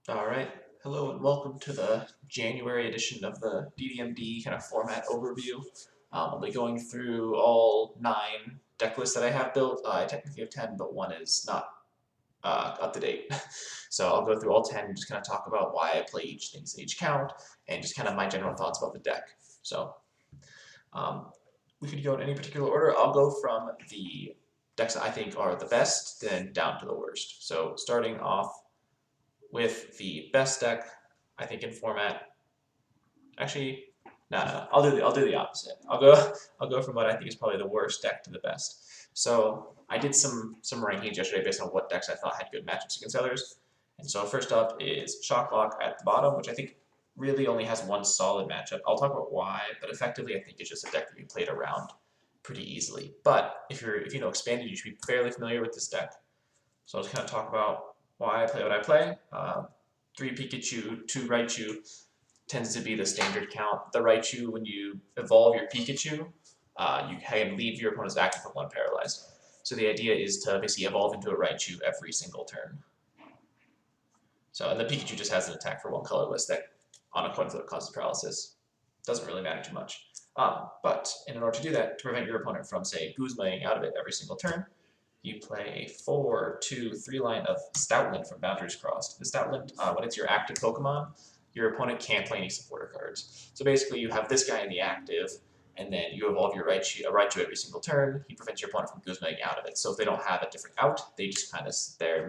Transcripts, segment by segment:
Alright, hello and welcome to the January edition of the DDMD kind of format overview. I'll be going through all 9 deck lists that I have built. I technically have 10, but one is not up to date. So I'll go through all 10 and just kind of talk about why I play each things in each count, and just kind of my general thoughts about the deck. So um, we could go in any particular order. I'll go from the decks that I think are the best, then down to the worst. So starting off with the best deck, I think in format. Actually, no. I'll do the opposite. I'll go from what I think is probably the worst deck to the best. So I did some rankings yesterday based on what decks I thought had good matchups against others. And so first up is Shocklock at the bottom, which I think really only has one solid matchup. I'll talk about why, but effectively I think it's just a deck that can be played around pretty easily. But if you know Expanded, you should be fairly familiar with this deck. So I'll just kind of talk about why I play what I play. 3 Pikachu, 2 Raichu tends to be the standard count. The Raichu, when you evolve your Pikachu, you can leave your opponent's active for 1 paralyzed. So the idea is to basically evolve into a Raichu every single turn. So, and the Pikachu just has an attack for 1 colorless that on a coin flip causes paralysis. Doesn't really matter too much. But in order to do that, to prevent your opponent from, say, Guzmaing out of it every single turn, you play a 4/2/3 line of Stoutland from Boundaries Crossed. The Stoutland, when it's your active Pokemon, your opponent can't play any supporter cards. So basically, you have this guy in the active, and then you evolve your Raichu every single turn. He prevents your opponent from Guzmaing out of it. So if they don't have a different out, they just kind of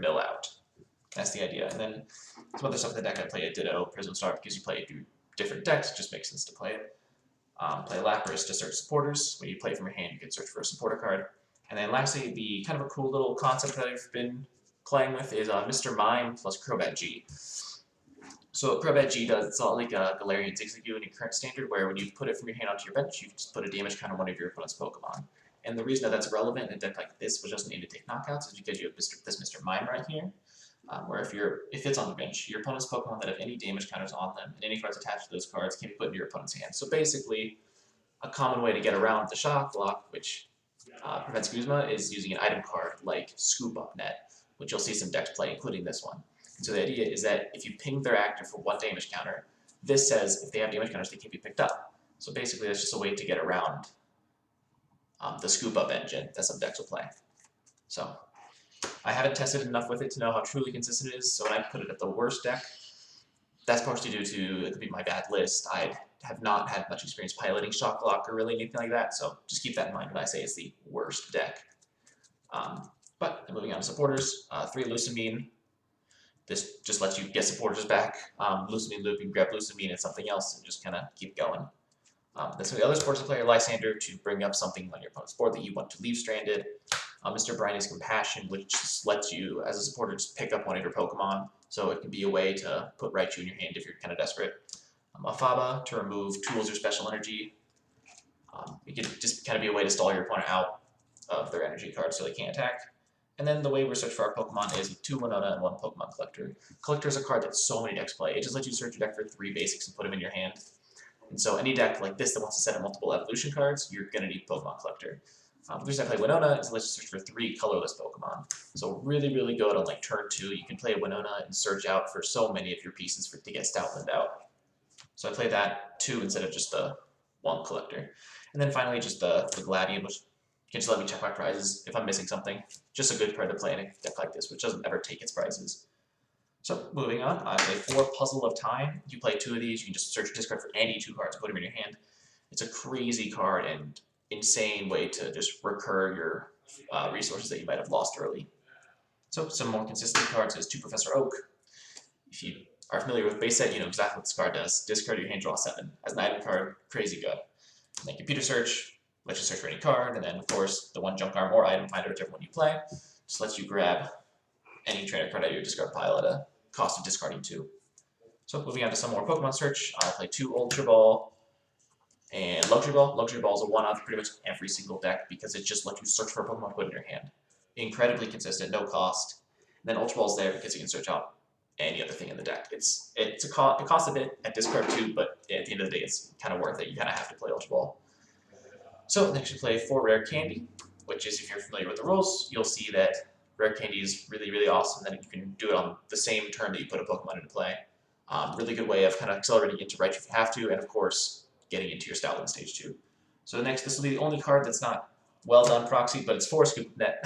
mill out. That's the idea. And then some other stuff in the deck, I play a Ditto Prism Star because you play 2 different decks. It just makes sense to play it. Play Lapras to search supporters. When you play from your hand, you can search for a supporter card. And then lastly, the kind of a cool little concept that I've been playing with is Mr. Mime plus Crobat G. So what Crobat G does, it's not like a Galarian Exeggcute in your current standard, where when you put it from your hand onto your bench, you just put a damage count on one of your opponent's Pokemon. And the reason that that's relevant in a deck like this, which doesn't aim to take knockouts, is because you have this Mr. Mime right here, where if it's on the bench, your opponent's Pokemon that have any damage counters on them, and any cards attached to those cards can be put into your opponent's hand. So basically, a common way to get around the Shock Block, which prevents Guzma, is using an item card like Scoop Up Net, which you'll see some decks play, including this one. And so the idea is that if you ping their active for 1 damage counter, this says if they have damage counters, they can't be picked up. So basically, that's just a way to get around the Scoop Up engine that some decks will play. So I haven't tested enough with it to know how truly consistent it is, so when I put it at the worst deck, that's partially due to it could be my bad list. I have not had much experience piloting Shock Lock or really anything like that, so just keep that in mind when I say it's the worst deck. But moving on to supporters, 3 Lusamine. This just lets you get supporters back. Lusamine Loop, you can grab Lusamine and something else and just kind of keep going. Then some of the other supporters player, Lysandre, to bring up something on your opponent's board that you want to leave stranded. Mr. Briny's Compassion, which just lets you, as a supporter, just pick up one of your Pokemon. So it can be a way to put Raichu in your hand if you're kind of desperate. Afaba, to remove tools or special energy. It can just kind of be a way to stall your opponent out of their energy card so they can't attack. And then the way we search for our Pokemon is with 2 Winona and 1 Pokemon Collector. Collector is a card that so many decks play. It just lets you search your deck for 3 basics and put them in your hand. And so any deck like this that wants to set up multiple evolution cards, you're going to need Pokemon Collector. The reason I play Winona is it lets you search for 3 colorless Pokemon. So really, really good on like turn 2. You can play Winona and search out for so many of your pieces to get Stoutland out. So I play that 2 instead of just the 1 Collector. And then finally just the Gladian, which can just let me check my prizes if I'm missing something. Just a good card to play in a deck like this, which doesn't ever take its prizes. So moving on, I play 4 Puzzle of Time. You play 2 of these, you can just search your discard for any 2 cards, put them in your hand. It's a crazy card and insane way to just recur your resources that you might have lost early. So some more consistent cards is 2 Professor Oak. If you are familiar with base set, you know exactly what this card does. Discard your hand, draw 7. As an item card, crazy good. And then Computer Search lets you search for any card, and then of course the 1 Junk Arm or Item Finder, whichever one you play, just lets you grab any trainer card out of your discard pile at a cost of discarding 2. So moving on to some more Pokemon Search, I play 2 Ultra Ball and Luxury Ball. Luxury Ball is a 1-off pretty much every single deck because it just lets you search for a Pokemon to put in your hand. Incredibly consistent, no cost. And then Ultra Ball is there because you can search out any other thing in the deck. It costs a bit at discard 2, but at the end of the day, it's kind of worth it. You kind of have to play Ultra Ball. So next you play 4 Rare Candy, which is, if you're familiar with the rules, you'll see that Rare Candy is really, really awesome. Then you can do it on the same turn that you put a Pokemon into play. Really good way of kind of accelerating into Raichu if you have to, and of course, getting into your Stoutland stage 2. So next, this will be the only card that's not well done proxy, but it's 4 Scoop of Net.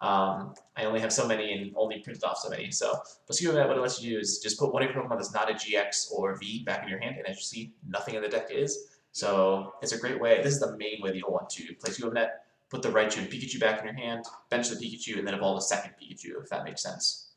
I only have so many and only printed off so many. So, but Scoop of Net, what it lets you do is just put one of your Pokemon that's not a GX or V back in your hand, and as you see, nothing in the deck is. So it's a great way. This is the main way that you'll want to play Scoop of Net. Put the Raichu and Pikachu back in your hand, bench the Pikachu, and then evolve a second Pikachu, if that makes sense.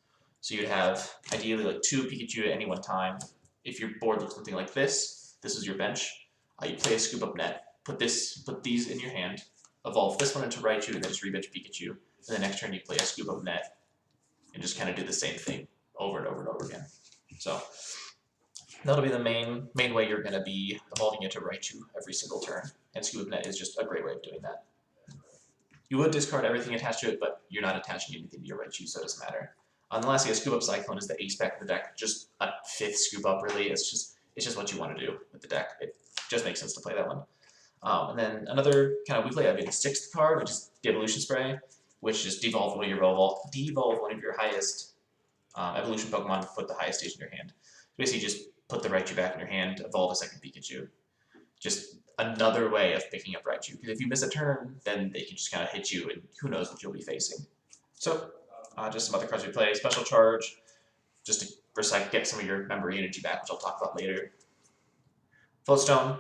So you'd have ideally like 2 Pikachu at any one time. If your board looks something like this is your bench. You play a Scoop Up Net, put these in your hand, evolve this one into Raichu, and then just rebench Pikachu. And the next turn you play a Scoop Up Net, and just kind of do the same thing over and over and over again. So that'll be the main way you're going to be evolving into Raichu every single turn. And Scoop Up Net is just a great way of doing that. You would discard everything attached to it, but you're not attaching anything to your Raichu, so it doesn't matter. And lastly, a Scoop Up Cyclone is the ace back of the deck, just a 5th Scoop Up really. It's just what you want to do with the deck. It just makes sense to play that one. And then another kind of we play the 6th card, which is the Evolution Spray, which just devolve one of your highest evolution Pokemon to put the highest stage in your hand. Basically, just put the Raichu back in your hand, evolve a second Pikachu. Just another way of picking up Raichu. Because if you miss a turn, then they can just kind of hit you, and who knows what you'll be facing. So, just some other cards we play. Special Charge, just to get some of your memory energy back, which I'll talk about later. Floatstone,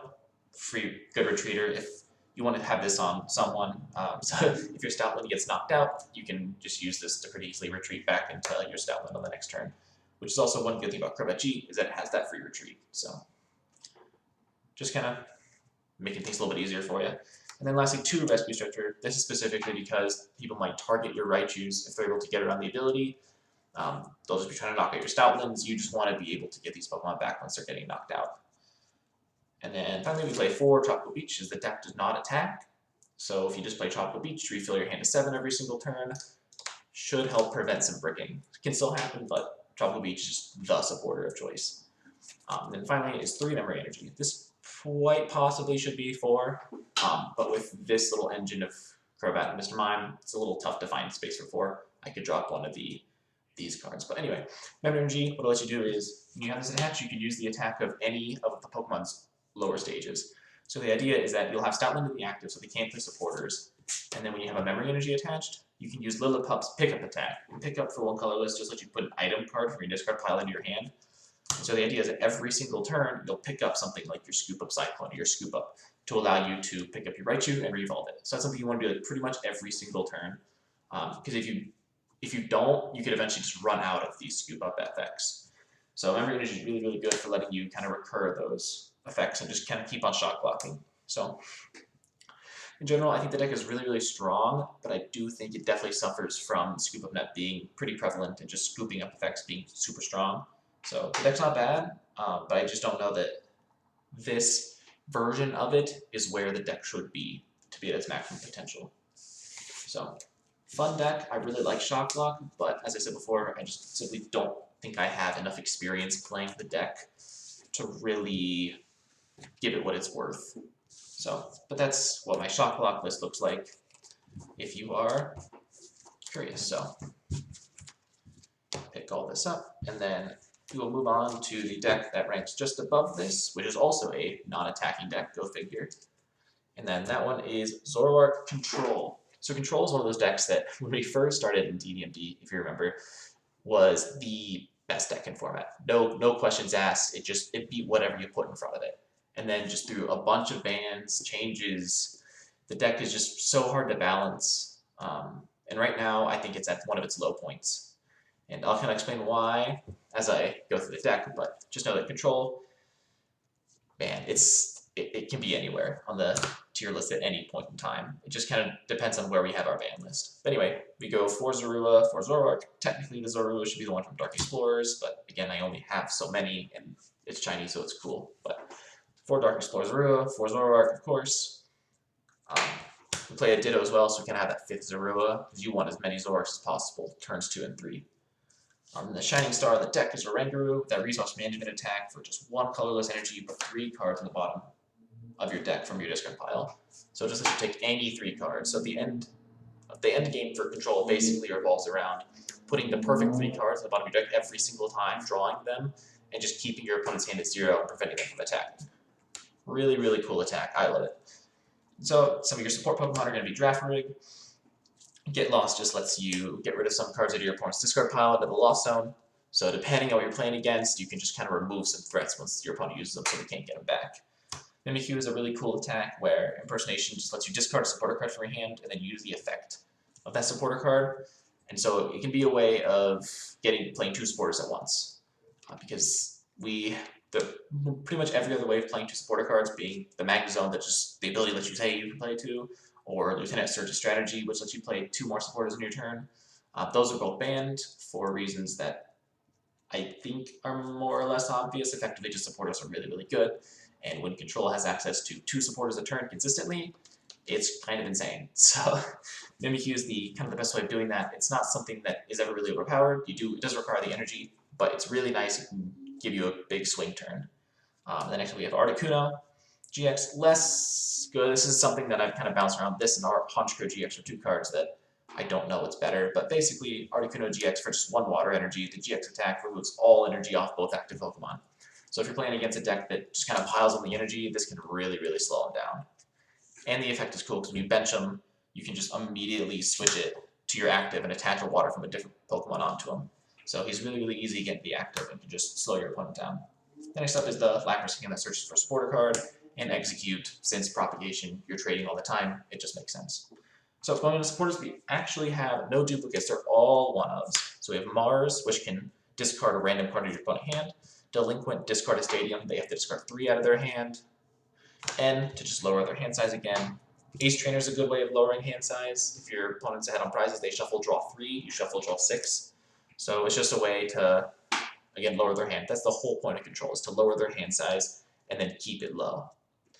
free good retreater if you want to have this on someone. So if your Stoutland gets knocked out, you can just use this to pretty easily retreat back into your Stoutland on the next turn. Which is also one good thing about Crobat G, is that it has that free retreat. So just kind of making things a little bit easier for you. And then lastly, 2 Rescue Structure. This is specifically because people might target your Raichus if they're able to get around the ability. They'll just be trying to knock out your Stoutlands. You just want to be able to get these Pokemon back once they're getting knocked out. And then finally we play 4 Tropical Beach, as the deck does not attack. So if you just play Tropical Beach, refill your hand to 7 every single turn. Should help prevent some bricking. It can still happen, but Tropical Beach is the supporter of choice. And then finally is 3 Memory Energy. This quite possibly should be 4, but with this little engine of Crobat and Mr. Mime, it's a little tough to find space for 4. I could drop one of these cards. But anyway, Memory Energy, what it'll let you do is, when you have this attached, you can use the attack of any of the Pokemon's lower stages. So the idea is that you'll have Stoutland in the active, so they can't play supporters. And then when you have a Memory Energy attached, you can use Lillipup's Pickup attack. And Pickup for 1 colorless just let you put an item card from your discard pile into your hand. So the idea is that every single turn, you'll pick up something like your Scoop Up Cyclone or your Scoop Up to allow you to pick up your Raichu and re-evolve it. So that's something you want to do like pretty much every single turn. Because if you don't, you could eventually just run out of these Scoop Up effects. So Memory Energy is really, really good for letting you kind of recur those effects and just kind of keep on shot blocking. So in general, I think the deck is really, really strong, but I do think it definitely suffers from Scoop Up Net being pretty prevalent and just scooping up effects being super strong. So the deck's not bad, but I just don't know that this version of it is where the deck should be to be at its maximum potential. So fun deck. I really like Shock Block, but as I said before, I just simply don't think I have enough experience playing the deck to really give it what it's worth. So, but that's what my Shock Block list looks like if you are curious. So pick all this up, and then we will move on to the deck that ranks just above this, which is also a non-attacking deck, go figure. And then that one is Zoroark Control. So Control is one of those decks that, when we first started in DDMD, if you remember, was the best deck in format. No questions asked, it beat whatever you put in front of it. And then just through a bunch of bans, changes, the deck is just so hard to balance. And right now, I think it's at one of its low points. And I'll kind of explain why as I go through the deck, but just know that Control, man, it can be anywhere on the tier list at any point in time. It just kind of depends on where we have our ban list. But anyway, we go 4 Zorua, 4 Zoroark. Technically, the Zorua should be the one from Dark Explorers, but again, I only have so many, and it's Chinese, so it's cool. But 4 Dark Explorers Zorua, 4 Zoroark, of course. We play a Ditto as well, so we can have that 5th Zorua, because you want as many Zoroarks as possible, turns 2 and 3. The Shining Star of the deck is Oranguru with that Resource Management attack for just 1 colorless energy. You put 3 cards on the bottom of your deck from your discard pile. So just let you take any 3 cards. So at the end the end game for control basically revolves around putting the perfect 3 cards at the bottom of your deck every single time, drawing them, and just keeping your opponent's hand at 0 and preventing them from attacking. Really, really cool attack. I love it. So some of your support Pokemon are going to be Draft Rig. Get Lost just lets you get rid of some cards out of your opponent's discard pile into the Lost Zone. So depending on what you're playing against, you can just kind of remove some threats once your opponent uses them so they can't get them back. Mimikyu is a really cool attack where Impersonation just lets you discard a supporter card from your hand and then use the effect of that supporter card. And so it can be a way of playing 2 supporters at once. Because pretty much every other way of playing 2 supporter cards, being the Magnezone that just the ability lets you say you can play 2, or Lieutenant Surge's strategy, which lets you play 2 more supporters in your turn. Those are both banned for reasons that I think are more or less obvious. Effectively, just supporters are really, really good. And when Control has access to 2 supporters a turn consistently, it's kind of insane. So Mimikyu is kind of the best way of doing that. It's not something that is ever really overpowered. It does require the energy, but it's really nice. It can give you a big swing turn. The next one we have Articuno GX, less good. This is something that I've kind of bounced around. This and Honchkrow GX are 2 cards that I don't know what's better, but basically Articuno GX for just 1 water energy. The GX attack removes all energy off both active Pokemon. So if you're playing against a deck that just kind of piles on the energy, this can really, really slow them down. And the effect is cool because when you bench them, you can just immediately switch it to your active and attach a water from a different Pokemon onto him. So he's really, really easy to get the active and can just slow your opponent down. The next up is the Lapras King that searches for a supporter card, and Exeggcute. Since Propagation, you're trading all the time, it just makes sense. So going into supporters, we actually have no duplicates. They're all one-ofs. So we have Mars, which can discard a random card in your opponent's hand. Delinquent, discard a Stadium. They have to discard 3 out of their hand. N, to just lower their hand size again. Ace Trainer is a good way of lowering hand size. If your opponent's ahead on prizes, they shuffle, draw 3. You shuffle, draw 6. So it's just a way to, again, lower their hand. That's the whole point of Control, is to lower their hand size and then keep it low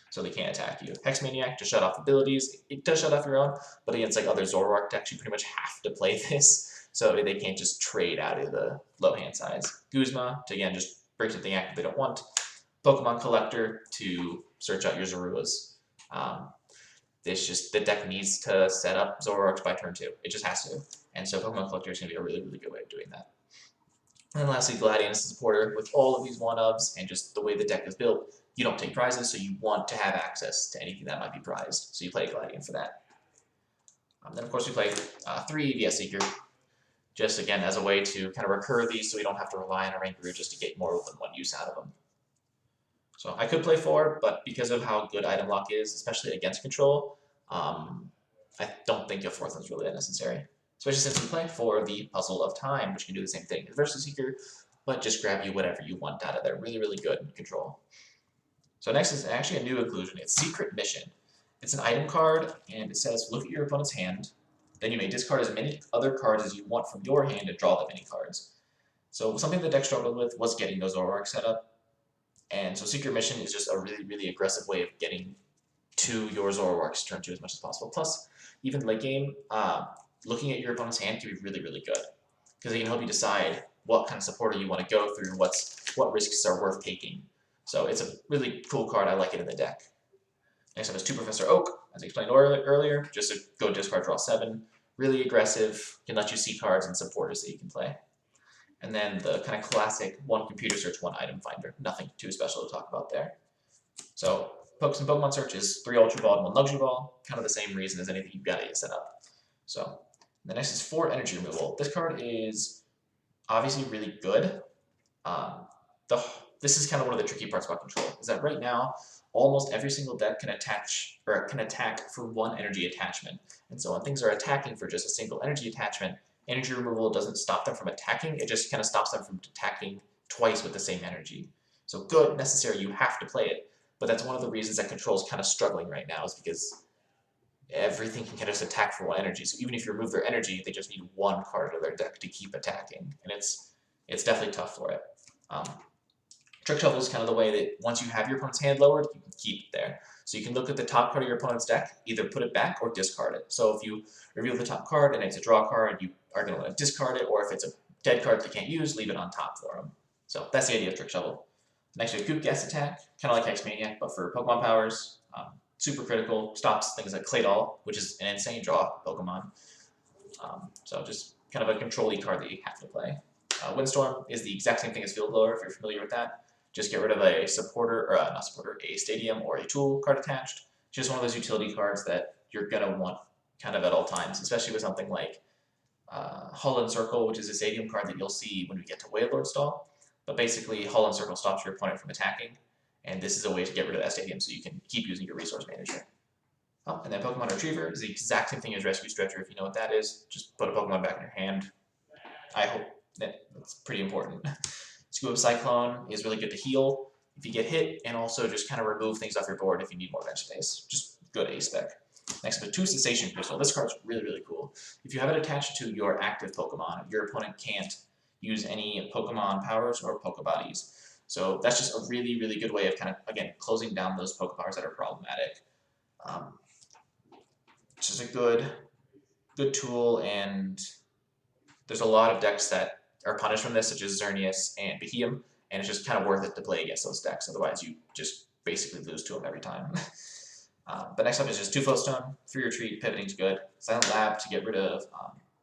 so they can't attack you. Hex Maniac to shut off abilities. It does shut off your own, but against like other Zoroark decks, you pretty much have to play this, so they can't just trade out of the low hand size. Guzma to, again, just break something active they don't want. Pokemon Collector to search out your Zoruas. The deck needs to set up Zoroarks by turn 2. It just has to. And so Pokemon Collector is going to be a really, really good way of doing that. And then lastly, Gladian is a supporter. With all of these 1-ofs and just the way the deck is built, you don't take prizes, so you want to have access to anything that might be prized. So you play Gladian for that. Then of course we play 3 VS Seeker, just again as a way to kind of recur these so we don't have to rely on a Rangaroo just to get more than 1 use out of them. So I could play 4, but because of how good item lock is, especially against Control, I don't think a 4th one's really necessary. Especially since we play for the Puzzle of Time, which can do the same thing as Versus Seeker, but just grab you whatever you want out of there. Really, really good in Control. So next is actually a new inclusion. It's Secret Mission. It's an item card, and it says, look at your opponent's hand. Then you may discard as many other cards as you want from your hand and draw the many cards. So something the deck struggled with was getting those Zoroark set up. And so Secret Mission is just a really, really aggressive way of getting to your Zoroark's turn 2 as much as possible. Plus, even late game, looking at your opponent's hand can be really, really good, because it can help you decide what kind of supporter you want to go through and what risks are worth taking. So it's a really cool card. I like it in the deck. Next up is 2 Professor Oak, as I explained earlier, just to go discard, draw 7. Really aggressive, can let you see cards and supporters that you can play. And then the kind of classic 1 Computer Search, 1 Item Finder. Nothing too special to talk about there. So Pokemon Search is 3 Ultra Ball and 1 Luxury Ball, kind of the same reason as anything you've got to get set up. So the next is 4 Energy Removal. This card is obviously really good. This is kind of one of the tricky parts about Control, is that right now, almost every single deck can attack for 1 energy attachment. And so when things are attacking for just a single energy attachment, energy removal doesn't stop them from attacking, it just kind of stops them from attacking twice with the same energy. So good, necessary, you have to play it. But that's one of the reasons that Control is kind of struggling right now, is because everything can just attack for 1 energy. So even if you remove their energy, they just need 1 card of their deck to keep attacking. And it's definitely tough for it. Trick Shuffle is kind of the way that once you have your opponent's hand lowered, you can keep it there. So you can look at the top card of your opponent's deck, either put it back or discard it. So if you reveal the top card and it's a draw card, you are going to want to discard it, or if it's a dead card they can't use, leave it on top for them. So that's the idea of Trick Shovel. Next we have Goop Gas Attack, kind of like Hex Maniac, but for Pokemon powers. Super critical, stops things like Claydol, which is an insane draw Pokemon. So just kind of a control-y card that you have to play. Windstorm is the exact same thing as Field Blower, if you're familiar with that. Just get rid of a supporter, or not supporter, a stadium or a tool card attached. Just one of those utility cards that you're going to want kind of at all times, especially with something like Holland Circle, which is a stadium card that you'll see when we get to Wailord Stall. But basically, Holland Circle stops your opponent from attacking, and this is a way to get rid of that stadium so you can keep using your resource manager. Oh, and then Pokemon Retriever is the exact same thing as Rescue Stretcher. If you know what that is, just put a Pokemon back in your hand. I hope that's pretty important. Scoop Up Cyclone is really good to heal if you get hit, and also just kind of remove things off your board if you need more bench space. Just good A-spec. Next up, 2 Cessation Crystal. This card's really, really cool. If you have it attached to your active Pokemon, your opponent can't use any Pokemon powers or Pokebodies. So that's just a really, really good way of kind of, again, closing down those Pokepowers that are problematic. It's just a good tool, and there's a lot of decks that are punished from this, such as Xerneas and Beheeyem, and it's just kind of worth it to play against those decks. Otherwise, you just basically lose to them every time. But next up is just 2 Floatstone. Free Retreat, Pivoting's good. Silent Lab to get rid of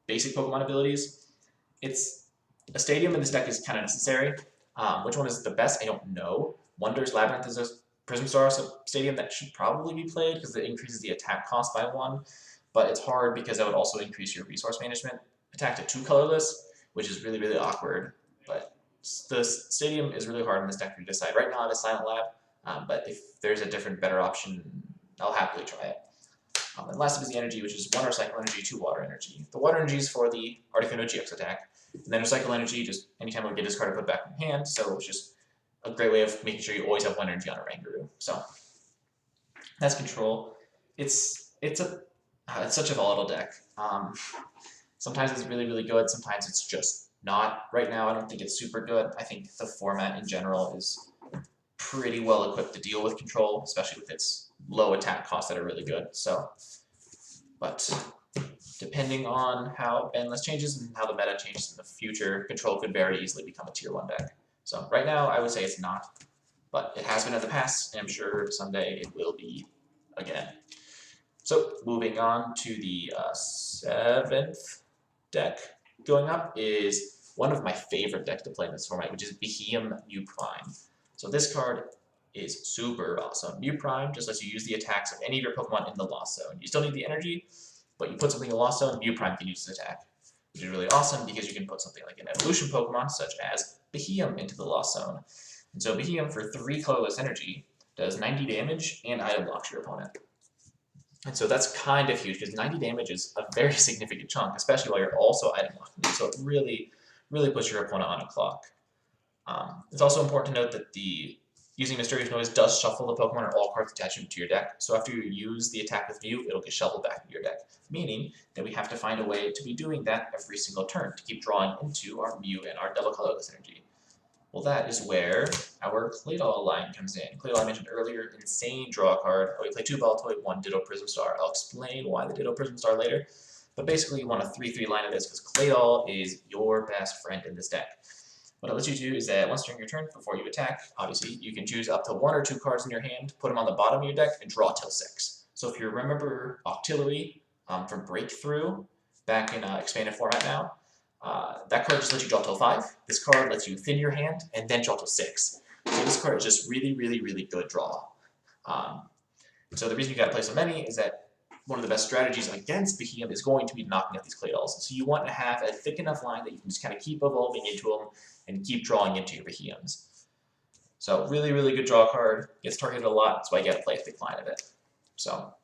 basic Pokemon abilities. It's a stadium in this deck is kind of necessary. Which one is the best? I don't know. Wonders Labyrinth is a Prism Star stadium that should probably be played because it increases the attack cost by 1. But it's hard because that would also increase your resource management. Attack to 2 colorless, which is really, really awkward. But the stadium is really hard in this deck to decide. Right now I have a Silent Lab, but if there's a different, better option, I'll happily try it. And last up is the energy, which is 1 Recycle Energy, 2 Water Energy. The Water Energy is for the Articuno GX attack. And then Recycle Energy, just anytime we get this card to put back in hand, so it's just a great way of making sure you always have 1 energy on a Rangaroo. So that's control. It's such a volatile deck. Sometimes it's really, really good. Sometimes it's just not. Right now, I don't think it's super good. I think the format in general is pretty well equipped to deal with control, especially with its low attack costs that are really good. So, but depending on how Endless changes and how the meta changes in the future, control could very easily become a tier 1 deck. So right now, I would say it's not, but it has been in the past, and I'm sure someday it will be again. So moving on to the 7th deck going up is one of my favorite decks to play in this format, which is Beheeyem New Prime. So this card is super awesome. New Prime just lets you use the attacks of any of your Pokemon in the Lost Zone. You still need the energy, but you put something in the Lost Zone, New Prime can use this attack, which is really awesome because you can put something like an evolution Pokemon, such as Beheeyem, into the Lost Zone. And so Beheeyem, for 3 colorless energy, does 90 damage and item blocks your opponent. And so that's kind of huge, because 90 damage is a very significant chunk, especially while you're also item locking. So it really, really puts your opponent on a clock. It's also important to note that using Mysterious Noise does shuffle the Pokemon or all cards attached to your deck. So after you use the attack with Mew, it'll get shuffled back into your deck, meaning that we have to find a way to be doing that every single turn to keep drawing into our Mew and our double colorless energy. Well, that is where our Claydol line comes in. Claydol, I mentioned earlier, insane draw card. We play 2 Baltoy, 1 Ditto Prism Star. I'll explain why the Ditto Prism Star later. But basically, you want a 3/3 line of this because Claydol is your best friend in this deck. What it lets you do is that once during your turn, before you attack, obviously, you can choose up to 1 or 2 cards in your hand, put them on the bottom of your deck, and draw till 6. So if you remember Octillery from Breakthrough back in expanded format now, that card just lets you draw till 5. This card lets you thin your hand and then draw till 6. So this card is just really, really, really good draw. So the reason you got to play so many is that one of the best strategies against Beheeyem is going to be knocking out these Claydols. So you want to have a thick enough line that you can just kind of keep evolving into them and keep drawing into your Beheeyems. So really, really good draw card. Gets targeted a lot, that's why you got to play a thick line of it. So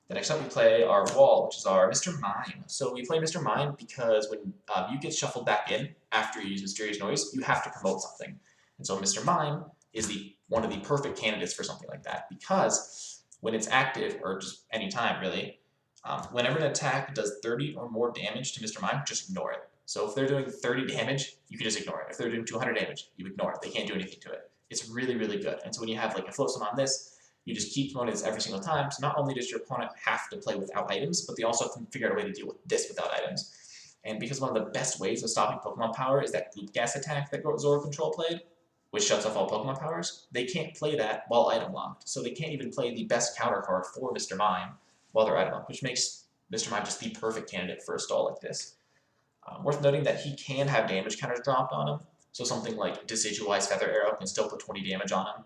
the next up we play our wall, which is our Mr. Mime. So we play Mr. Mime because when you get shuffled back in after you use Mysterious Noise, you have to promote something. And so Mr. Mime is one of the perfect candidates for something like that, because when it's active, or just any time really, whenever an attack does 30 or more damage to Mr. Mime, just ignore it. So if they're doing 30 damage, you can just ignore it. If they're doing 200 damage, you ignore it. They can't do anything to it. It's really, really good. And so when you have like a Floatstone on this, you just keep promoting this every single time. So not only does your opponent have to play without items, but they also have to figure out a way to deal with this without items. And because one of the best ways of stopping Pokemon power is that Goop Gas attack that Zora Control played, which shuts off all Pokemon powers, they can't play that while item locked. So they can't even play the best counter card for Mr. Mime while they're item locked, which makes Mr. Mime just the perfect candidate for a stall like this. Worth noting that he can have damage counters dropped on him, so something like Decidueye's Feather Arrow can still put 20 damage on him.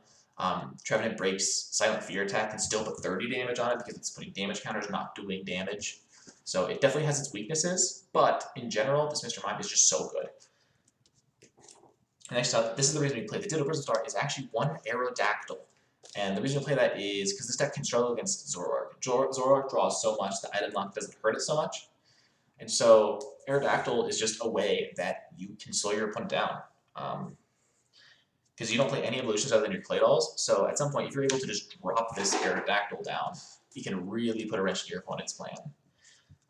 Trevenant Break's Silent Fear attack can still put 30 damage on it because it's putting damage counters, not doing damage. So it definitely has its weaknesses, but in general, this Mr. Mime is just so good. Next up, this is the reason we play the Ditto Bristle Dart, is actually one Aerodactyl. And the reason we play that is because this deck can struggle against Zoroark. Zoroark draws so much that item lock doesn't hurt it so much. And so Aerodactyl is just a way that you can slow your opponent down. Because you don't play any evolutions other than your Claydolls, so at some point, if you're able to just drop this Aerodactyl down, you can really put a wrench in your opponent's plan.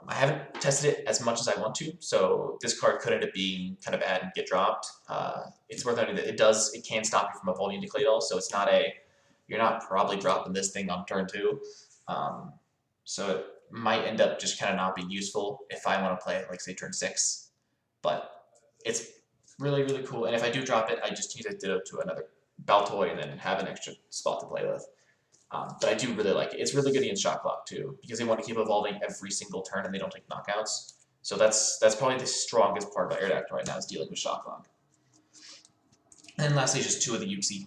I haven't tested it as much as I want to, so this card could end up being kind of bad and get dropped. It's worth noting that it can stop you from evolving into Claydol, so it's not you're not probably dropping this thing on turn 2. So it might end up just kind of not being useful if I want to play it, like, say, turn 6. But it's really, really cool, and if I do drop it, I just change it to another Baltoy and then have an extra spot to play with. But I do really like it. It's really good against Shot Clock, too, because they want to keep evolving every single turn and they don't take knockouts. So that's probably the strongest part about Aerodactyl right now, is dealing with Shot Clock. And then lastly, just 2 of the Uxie.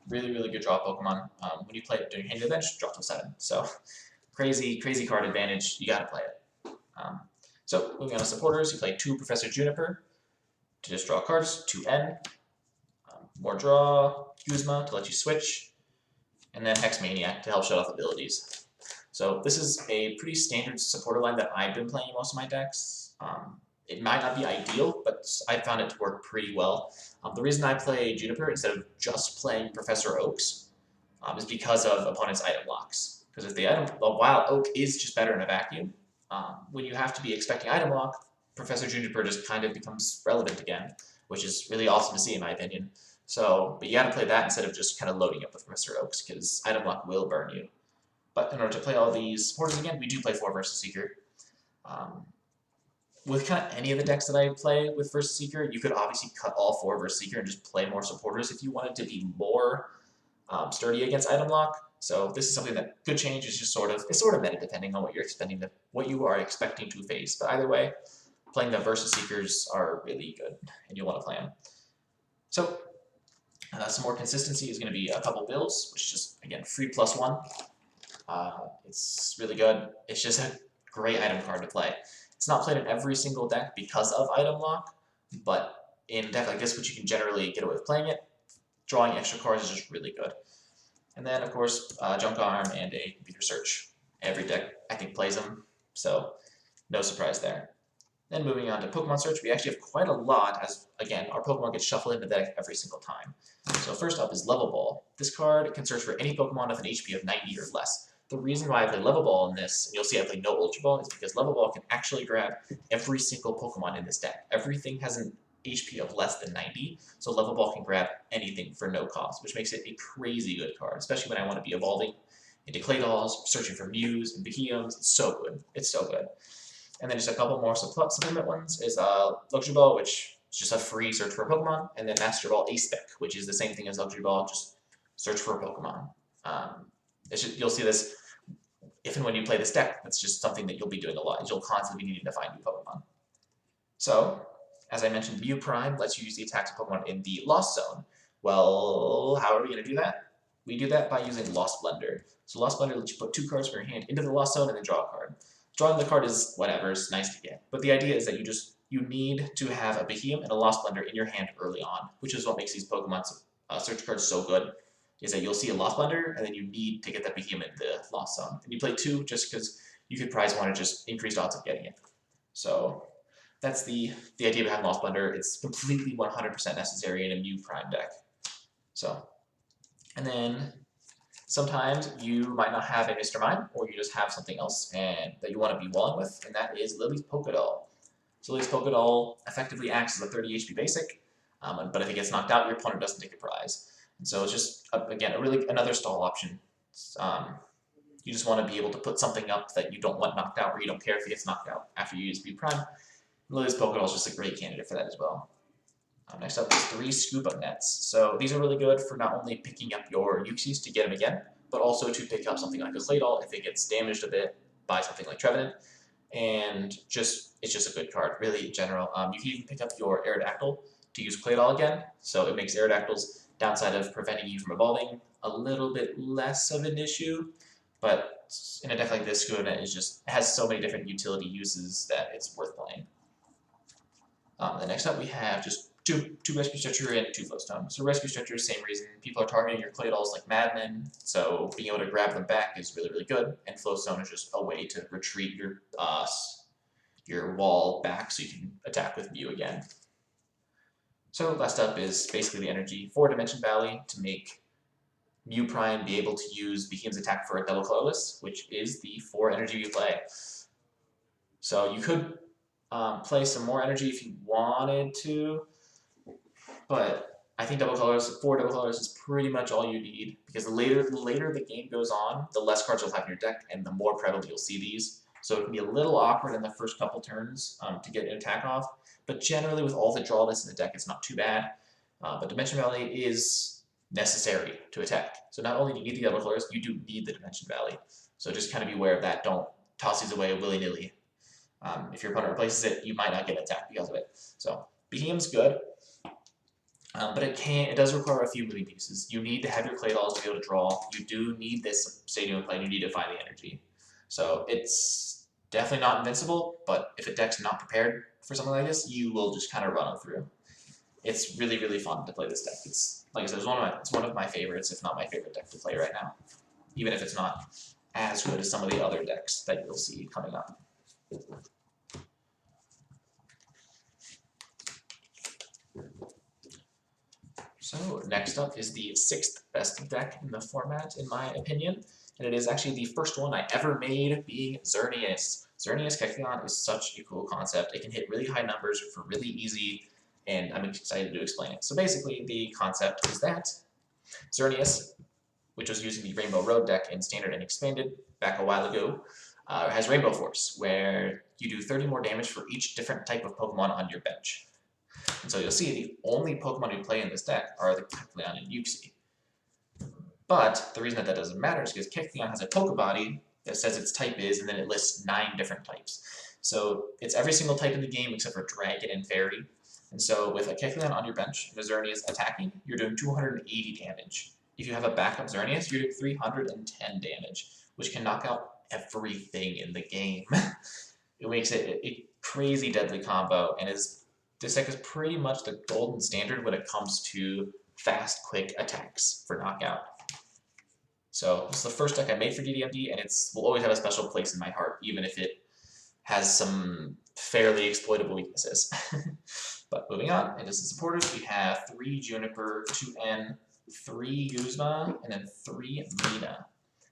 Really, really good draw Pokemon. When you play it during hand advantage, drop to 7. So crazy, crazy card advantage. You gotta play it. So moving on to supporters, you play 2 Professor Juniper to just draw cards, 2 N. More draw, Guzma to let you switch, and then Hex Maniac to help shut off abilities. So this is a pretty standard supporter line that I've been playing in most of my decks. It might not be ideal, but I found it to work pretty well. The reason I play Juniper instead of just playing Professor Oaks is because of opponent's item locks. Because if while Oak is just better in a vacuum, when you have to be expecting item lock, Professor Juniper just kind of becomes relevant again, which is really awesome to see in my opinion. So, but you gotta play that instead of just kind of loading up with Professor Oaks, because item lock will burn you. But in order to play all these supporters again, we do play 4 Versus Seeker. With kind of any of the decks that I play with Versus Seeker, you could obviously cut all 4 Versus Seeker and just play more supporters if you wanted to be more sturdy against item lock. So this is something that could change. It's sort of meta depending on what you are expecting to face. But either way, playing the Versus Seekers are really good, and you'll want to play them. So some more consistency is going to be a couple builds, which is just, again, free +1. It's really good. It's just a great item card to play. It's not played in every single deck because of item lock, but in a deck like this, which you can generally get away with playing it, drawing extra cards is just really good. And then, of course, Junk Arm and a Computer Search. Every deck, I think, plays them, so no surprise there. Then moving on to Pokemon Search, we actually have quite a lot, as, again, our Pokemon get shuffled into the deck every single time. So first up is Level Ball. This card can search for any Pokemon with an HP of 90 or less. The reason why I play Level Ball in this, and you'll see I play no Ultra Ball, is because Level Ball can actually grab every single Pokemon in this deck. Everything has an HP of less than 90, so Level Ball can grab anything for no cost, which makes it a crazy good card, especially when I want to be evolving into Claydolls, searching for Mews and Behemoths. It's so good. It's so good. And then just a couple more supplement ones is Luxury Ball, which is just a free search for a Pokemon, and then Master Ball Ace-Spec, which is the same thing as Luxury Ball, just search for a Pokemon. You'll see this if and when you play this deck. That's just something that you'll be doing a lot. You'll constantly be needing to find new Pokemon. So, as I mentioned, Mew Prime lets you use the attacks of Pokemon in the Lost Zone. Well, how are we going to do that? We do that by using Lost Blender. So Lost Blender lets you put 2 cards from your hand into the Lost Zone and then draw a card. Drawing the card is whatever, it's nice to get. But the idea is that you need to have a Behemoth and a Lost Blender in your hand early on, which is what makes these Pokemon search cards so good, is that you'll see a Lost Blender, and then you need to get that Behemoth in the Lost Zone. And you play 2 just because you could prize 1 and just increase odds of getting it. So that's the idea behind Lost Blender. It's completely 100% necessary in a Mew Prime deck. So, and then sometimes you might not have a Mr. Mime, or you just have something else that you want to be walling with, and that is Lily's Pokédoll. So Lily's Pokédoll effectively acts as a 30 HP basic, but if it gets knocked out, your opponent doesn't take a prize. And so it's just, again, another stall option. You just want to be able to put something up that you don't want knocked out, or you don't care if it gets knocked out after you use Mew Prime. Lily's Pokédoll is just a great candidate for that as well. Next up is 3 Scoop Up Nets. So these are really good for not only picking up your Uxies to get them again, but also to pick up something like a Claydol if it gets damaged a bit by something like Trevenant. and it's just a good card, really, in general. You can even pick up your Aerodactyl to use Claydol again, so it makes Aerodactyl's downside of preventing you from evolving a little bit less of an issue, but in a deck like this, Scuba has so many different utility uses that it's worth playing. The next up we have just two Rescue Stretcher and 2 Flowstone. So Rescue Stretcher, same reason. People are targeting your Claydols like madmen, so being able to grab them back is really, really good. And Flowstone is just a way to retreat your wall back so you can attack with Mew again. So last up is basically the energy for Dimension Valley to make Mew Prime be able to use Behemoth's attack for a double colorless, which is the 4 energy you play. So you could play some more energy if you wanted to, but I think 4 double colors is pretty much all you need, because the later the game goes on, the less cards you'll have in your deck, and the more prevalent you'll see these. So it can be a little awkward in the first couple turns to get an attack off, but generally with all the draw lists in the deck, it's not too bad. But Dimension Valley is necessary to attack. So not only do you need the double colors, you do need the Dimension Valley. So just kind of be aware of that. Don't toss these away willy-nilly. If your opponent replaces it, you might not get attacked because of it. So Behemoth's good, but it does require a few moving pieces. You need to have your Claydols to be able to draw. You do need this stadium play, and you need to find the energy. So it's definitely not invincible, but if a deck's not prepared for something like this, you will just kind of run them through. It's really, really fun to play this deck. It's, like I said, it's one of my favorites, if not my favorite deck to play right now, even if it's not as good as some of the other decks that you'll see coming up. So next up is the 6th best deck in the format, in my opinion, and it is actually the first one I ever made, being Xerneas. Xerneas Kecleon is such a cool concept. It can hit really high numbers for really easy, and I'm excited to explain it. So basically, the concept is that Xerneas, which was using the Rainbow Road deck in Standard and Expanded back a while ago, has Rainbow Force, where you do 30 more damage for each different type of Pokemon on your bench. And so you'll see the only Pokemon you play in this deck are the Kecleon and Uxie. But the reason that doesn't matter is because Kecleon has a Pokebody that says its type is, and then it lists 9 different types. So it's every single type in the game except for Dragon and Fairy. And so with a Kecleon on your bench, and Xerneas attacking, you're doing 280 damage. If you have a backup Xerneas, you're doing 310 damage, which can knock out everything in the game. It makes it a crazy deadly combo, and this deck is pretty much the golden standard when it comes to fast, quick attacks for knockout. So this is the first deck I made for DDMD, and it will always have a special place in my heart, even if it has some fairly exploitable weaknesses. But moving on, and as the supporters, we have 3 Juniper, 2 N, 3 Guzma, and then 3 Mina.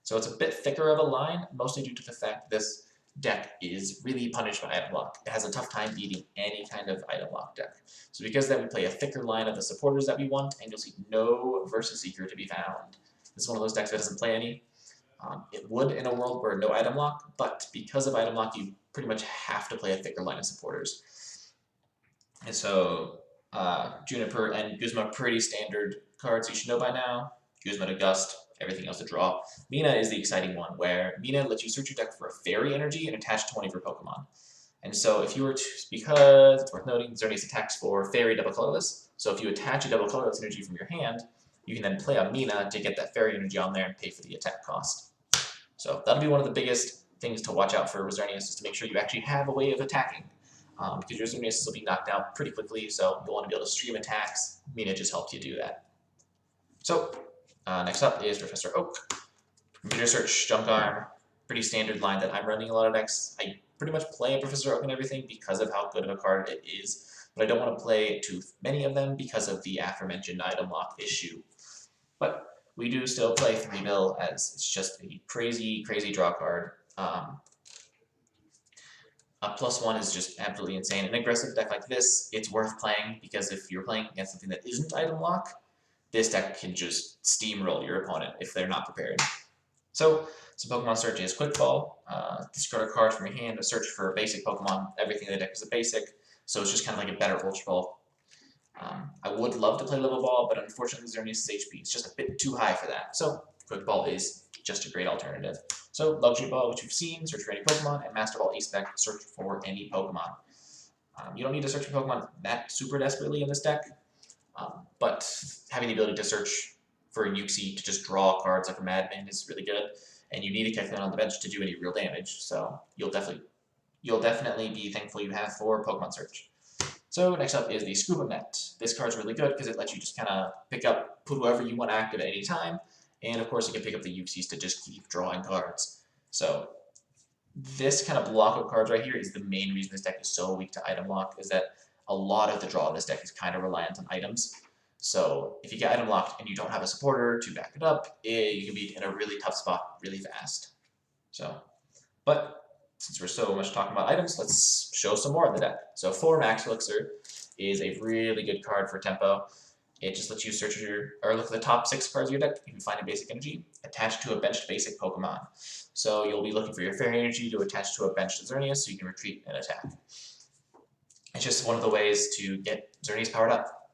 So it's a bit thicker of a line, mostly due to the fact that this deck is really punished by item lock. It has a tough time beating any kind of item lock deck. So because of that, we play a thicker line of the supporters that we want, and you'll see no Versus Seeker to be found. This is one of those decks that doesn't play any. It would in a world where no item lock, but because of item lock, you pretty much have to play a thicker line of supporters. And so Juniper and Guzma are pretty standard cards you should know by now. Guzma to Gust, everything else to draw. Mina is the exciting one, where Mina lets you search your deck for a fairy energy and attach 20 for Pokemon. And so if you were to, because it's worth noting, Xerneas attacks for fairy double colorless, so if you attach a double colorless energy from your hand, you can then play on Mina to get that fairy energy on there and pay for the attack cost. So that'll be one of the biggest things to watch out for Xerneas, is to make sure you actually have a way of attacking. Because your Xerneas will be knocked out pretty quickly, so you'll want to be able to stream attacks. Mina just helps you do that. So next up is Professor Oak. Computer Search, Junk Arm, pretty standard line that I'm running a lot of decks. I pretty much play Professor Oak and everything because of how good of a card it is, but I don't want to play too many of them because of the aforementioned item lock issue. But we do still play 3 Bill, as it's just a crazy, crazy draw card. A +1 is just absolutely insane. An aggressive deck like this, it's worth playing, because if you're playing against something that isn't item lock, this deck can just steamroll your opponent if they're not prepared. So Pokemon Search is Quick Ball. Discard a card from your hand to search for a basic Pokemon. Everything in the deck is a basic, so it's just kind of like a better Ultra Ball. I would love to play Level Ball, but unfortunately Xerneas' HP is just a bit too high for that. So Quick Ball is just a great alternative. So Luxury Ball, which you've seen, search for any Pokemon, and Master Ball Ace deck, search for any Pokemon. You don't need to search for Pokemon that super desperately in this deck, but having the ability to search for a Uxie to just draw cards like a madman is really good, and you need a Kecleon on the bench to do any real damage, so you'll definitely be thankful you have for Pokemon Search. So next up is the Scuba Net. This card's really good because it lets you just kind of put whoever you want active at any time, and of course you can pick up the Uxies to just keep drawing cards. So this kind of block of cards right here is the main reason this deck is so weak to item lock, is that a lot of the draw in this deck is kind of reliant on items. So if you get item locked and you don't have a supporter to back it up, you can be in a really tough spot really fast. But since we're so much talking about items, let's show some more of the deck. So 4 Max Elixir is a really good card for tempo. It just lets you search look at the top 6 cards of your deck. You can find a basic energy attached to a benched basic Pokemon. So you'll be looking for your fairy energy to attach to a benched Xerneas so you can retreat and attack. It's just one of the ways to get Xerneas powered up.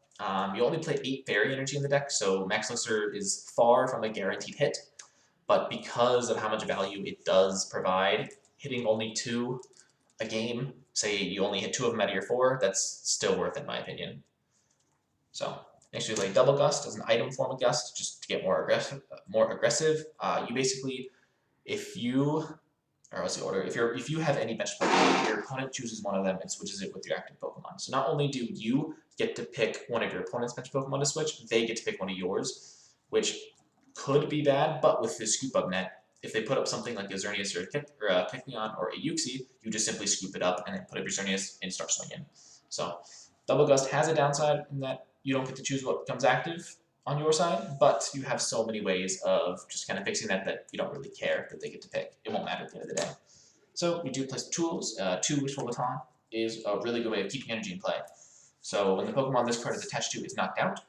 You only play 8 fairy energy in the deck, so Max Elixir is far from a guaranteed hit. But because of how much value it does provide, hitting only 2 a game, say you only hit 2 of them out of your 4, that's still worth it in my opinion. So next we play Double Gust as an item form of Gust, just to get more aggressive. You basically, if you have any benched Pokemon, your opponent chooses one of them and switches it with your active Pokemon. So not only do you get to pick one of your opponent's benched Pokemon to switch, they get to pick one of yours, which could be bad, but with the Scoop Up Net, if they put up something like a Xerneas or a Kecleon or a Uxie, you just simply scoop it up and then put up your Xerneas and start swinging. So Double Gust has a downside in that you don't get to choose what becomes active on your side, but you have so many ways of just kind of fixing that you don't really care that they get to pick. It won't matter at the end of the day. So we do play some tools. 2 Wishful Baton is a really good way of keeping energy in play. So when the Pokemon this card is attached to is knocked out,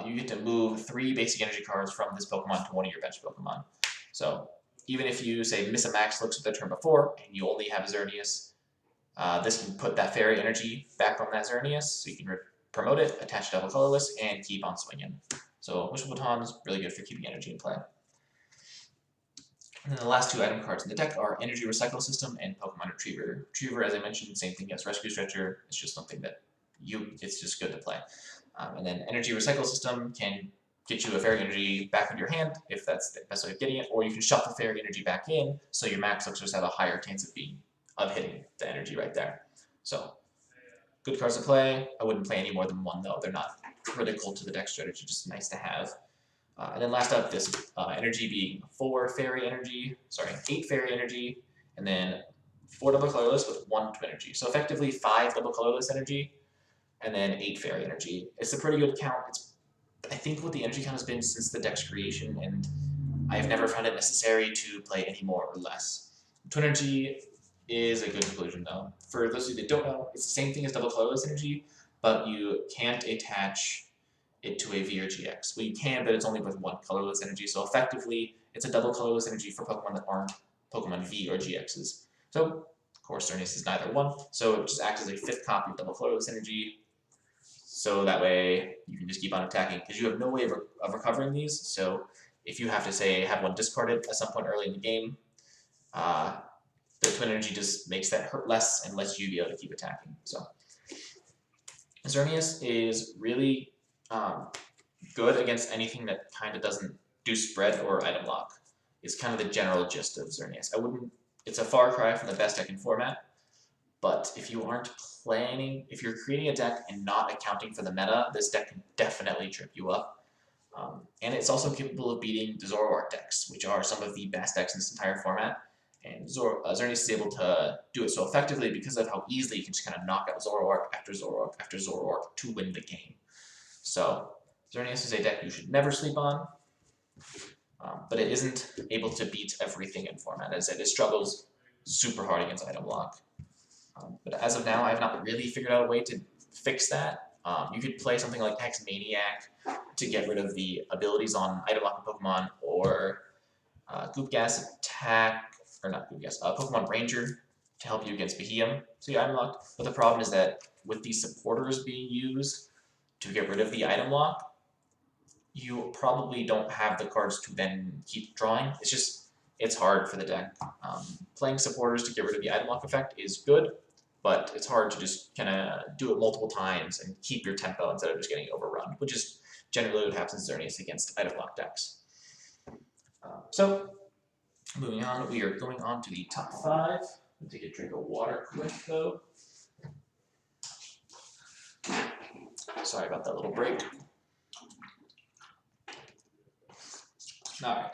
you get to move 3 basic energy cards from this Pokemon to one of your bench Pokemon. So even if you, say, miss a Max Elixir the turn before, and you only have Xerneas, this can put that fairy energy back on that Xerneas, so you can promote it, attach Double Colorless, and keep on swinging. So Wishful Baton is really good for keeping energy in play. And then the last 2 item cards in the deck are Energy Recycle System and Pokemon Retriever. Retriever, as I mentioned, same thing as Rescue Stretcher. It's just something that it's just good to play. And then Energy Recycle System can get you a fairy energy back into your hand, if that's the best way of getting it, or you can shuffle fairy energy back in, so your Max Elixirs have a higher chance of hitting the energy right there. So, good cards to play. I wouldn't play any more than 1 though. They're not critical to the deck strategy, just nice to have. And then last up, this energy being 8 fairy energy, and then 4 double colorless with 1 twin energy. So effectively 5 double colorless energy, and then 8 fairy energy. It's a pretty good count. I think what the energy count has been since the deck's creation, and I have never found it necessary to play any more or less. Twin energy is a good conclusion though. For those of you that don't know, it's the same thing as double colorless energy, but you can't attach it to a V or GX. Well, you can, but it's only with 1 colorless energy, so effectively it's a double colorless energy for Pokemon that aren't Pokemon V or GXs. So, of course, Xerneas is neither one, so it just acts as a 5th copy of double colorless energy, so that way you can just keep on attacking, because you have no way of recovering these, so if you have to, say, have 1 discarded at some point early in the game, the twin energy just makes that hurt less and lets you be able to keep attacking. So Xerneas is really good against anything that kind of doesn't do spread or item lock. Is kind of the general gist of Xerneas. It's a far cry from the best deck in format, but if you aren't if you're creating a deck and not accounting for the meta, this deck can definitely trip you up. And it's also capable of beating the Zoroark decks, which are some of the best decks in this entire format. And Xerneas is able to do it so effectively because of how easily you can just kind of knock out Zoroark after Zoroark after Zoroark to win the game. So Xerneas is a deck you should never sleep on, but it isn't able to beat everything in format. As I said, it struggles super hard against item lock. But as of now, I have not really figured out a way to fix that. You could play something like Hex Maniac to get rid of the abilities on item lock Pokemon, or Goop Gas Attack, or not Goop Gas, Pokemon Ranger to help you against Beheeyem, so you item lock. But the problem is that with these supporters being used to get rid of the item lock, you probably don't have the cards to then keep drawing. it's hard for the deck. Playing supporters to get rid of the item lock effect is good, but it's hard to just kind of do it multiple times and keep your tempo instead of just getting overrun, which is generally what happens in Xerneas against item lock decks. So, moving on, we are going on to the top 5. I'll take a drink of water quick, though. Sorry about that little break. Alright.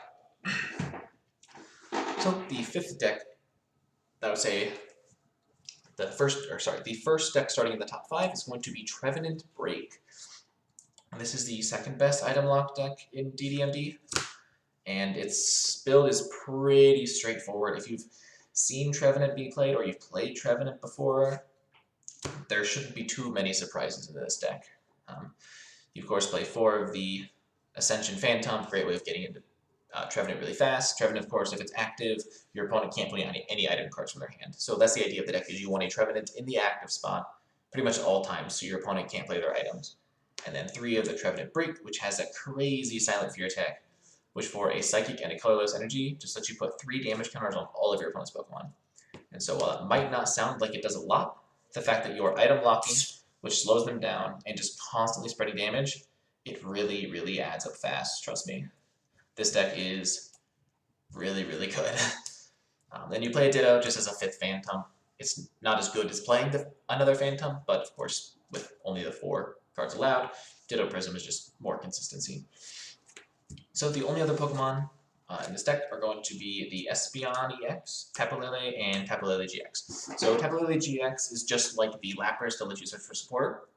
So, the 5th deck, I would say, the first deck starting in the top 5 is going to be Trevenant Break. And this is the second best item lock deck in DDMD. And its build is pretty straightforward. If you've seen Trevenant be played or you've played Trevenant before, there shouldn't be too many surprises in this deck. You, of course, play 4 of the Ascension Phantom, great way of getting into Trevenant really fast. Trevenant, of course, if it's active, your opponent can't play any item cards from their hand. So that's the idea of the deck, is you want a Trevenant in the active spot pretty much at all times, so your opponent can't play their items. And then 3 of the Trevenant Break, which has that crazy Silent Fear attack, which for a Psychic and a Colorless Energy just lets you put 3 damage counters on all of your opponent's Pokemon. And so while it might not sound like it does a lot, the fact that you're item locking, which slows them down, and just constantly spreading damage, it really, really adds up fast, trust me. This deck is really, really good. Then you play a Ditto just as a 5th Phantom. It's not as good as playing another Phantom, but of course, with only the 4 cards allowed, Ditto Prism is just more consistency. So the only other Pokemon in this deck are going to be the Espeon EX, Tapu Lele, and Tapu Lele GX. So Tapu Lele GX is just like the Lapras that lets you search for support.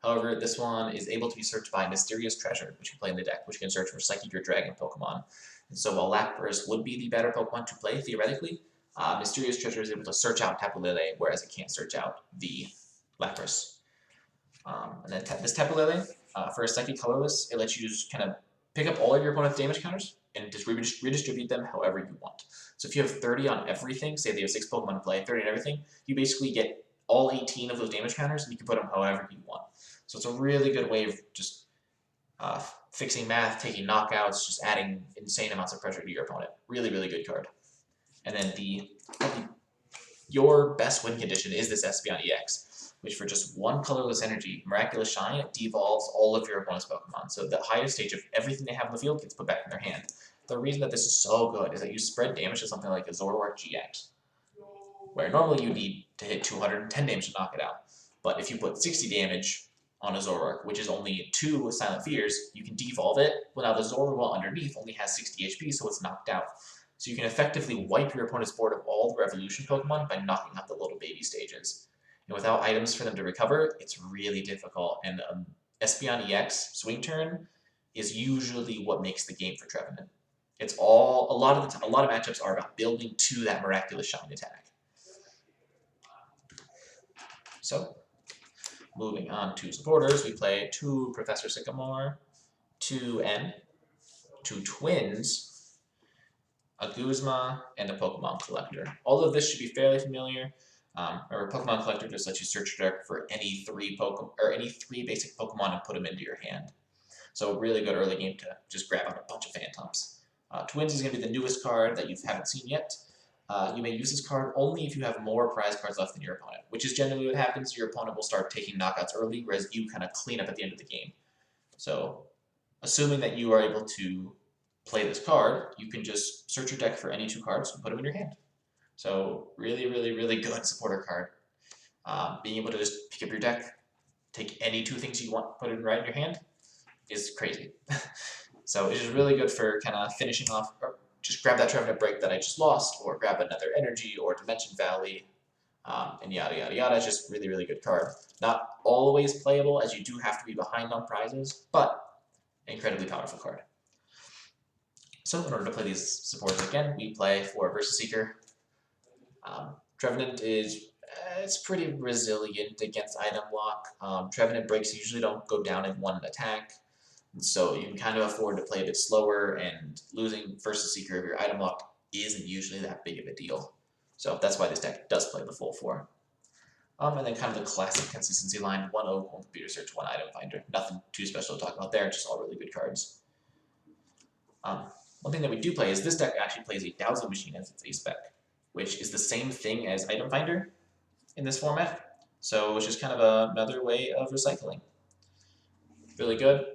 However, this one is able to be searched by Mysterious Treasure, which you play in the deck, which can search for Psychic or Dragon Pokemon. And so while Lapras would be the better Pokemon to play, theoretically, Mysterious Treasure is able to search out Tapu Lele, whereas it can't search out the Lapras. And then this Tapu Lele, for a Psychic Colorless, it lets you just kind of pick up all of your opponent's damage counters and just redistribute them however you want. So if you have 30 on everything, say they have 6 Pokemon to play, 30 on everything, you basically get all 18 of those damage counters and you can put them however you want. So it's a really good way of just fixing math, taking knockouts, just adding insane amounts of pressure to your opponent. Really, really good card. And then your best win condition is this Espeon EX, which for just 1 colorless energy, Miraculous Shine, devolves all of your opponent's Pokemon. So the highest stage of everything they have in the field gets put back in their hand. The reason that this is so good is that you spread damage to something like a Zoroark GX, where normally you need to hit 210 damage to knock it out. But if you put 60 damage on a Zoroark, which is only 2 Silent Fears, you can devolve it. Well, now the Zoroark underneath only has 60 HP, so it's knocked out. So you can effectively wipe your opponent's board of all the Revolution Pokemon by knocking out the little baby stages. And without items for them to recover, it's really difficult. And Espeon EX Swing Turn is usually what makes the game for Trevenant. It's all a lot of matchups are about building to that Miraculous Shine attack. So, moving on to supporters, we play 2 Professor Sycamore, 2 N, 2 Twins, a Guzma, and a Pokemon Collector. All of this should be fairly familiar. Or Pokemon Collector just lets you search your deck for any 3 basic Pokemon and put them into your hand. So really good early game to just grab on a bunch of Phantoms. Twins is going to be the newest card that you haven't seen yet. You may use this card only if you have more prize cards left than your opponent, which is generally what happens. Your opponent will start taking knockouts early, whereas you kind of clean up at the end of the game. So, assuming that you are able to play this card, you can just search your deck for any 2 cards and put them in your hand. So, really, really, really good supporter card. Being able to just pick up your deck, take any 2 things you want, put it right in your hand, is crazy. So, it's just really good for kind of finishing off, or just grab that Trevenant Break that I just lost, or grab another Energy or Dimension Valley, and yada yada yada. It's just really, really good card. Not always playable, as you do have to be behind on prizes, but incredibly powerful card. So in order to play these supporters again, we play for Versus Seeker. Trevenant is it's pretty resilient against item lock. Trevenant breaks usually don't go down in 1 attack. And so you can kind of afford to play a bit slower, and losing Versus Seeker if your item locked isn't usually that big of a deal. So that's why this deck does play the full 4. And then kind of the classic consistency line, 1 Oak, 1 Computer Search, 1 Item Finder. Nothing too special to talk about there, just all really good cards. One thing that we do play is this deck actually plays a Dowsing Machine as its A-spec, which is the same thing as Item Finder in this format. So it's just kind of another way of recycling. Really good.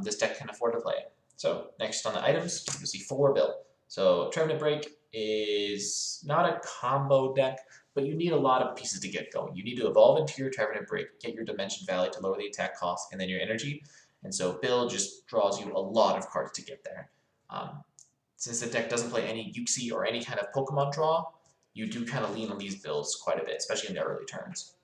This deck can afford to play it. So next on the items, you see 4 Bill. So Trevenant Break is not a combo deck, but you need a lot of pieces to get going. You need to evolve into your Trevenant Break, get your Dimension Valley to lower the attack cost, and then your energy. And so Bill just draws you a lot of cards to get there. Since the deck doesn't play any Uxie or any kind of Pokemon draw, you do kind of lean on these builds quite a bit, especially in the early turns.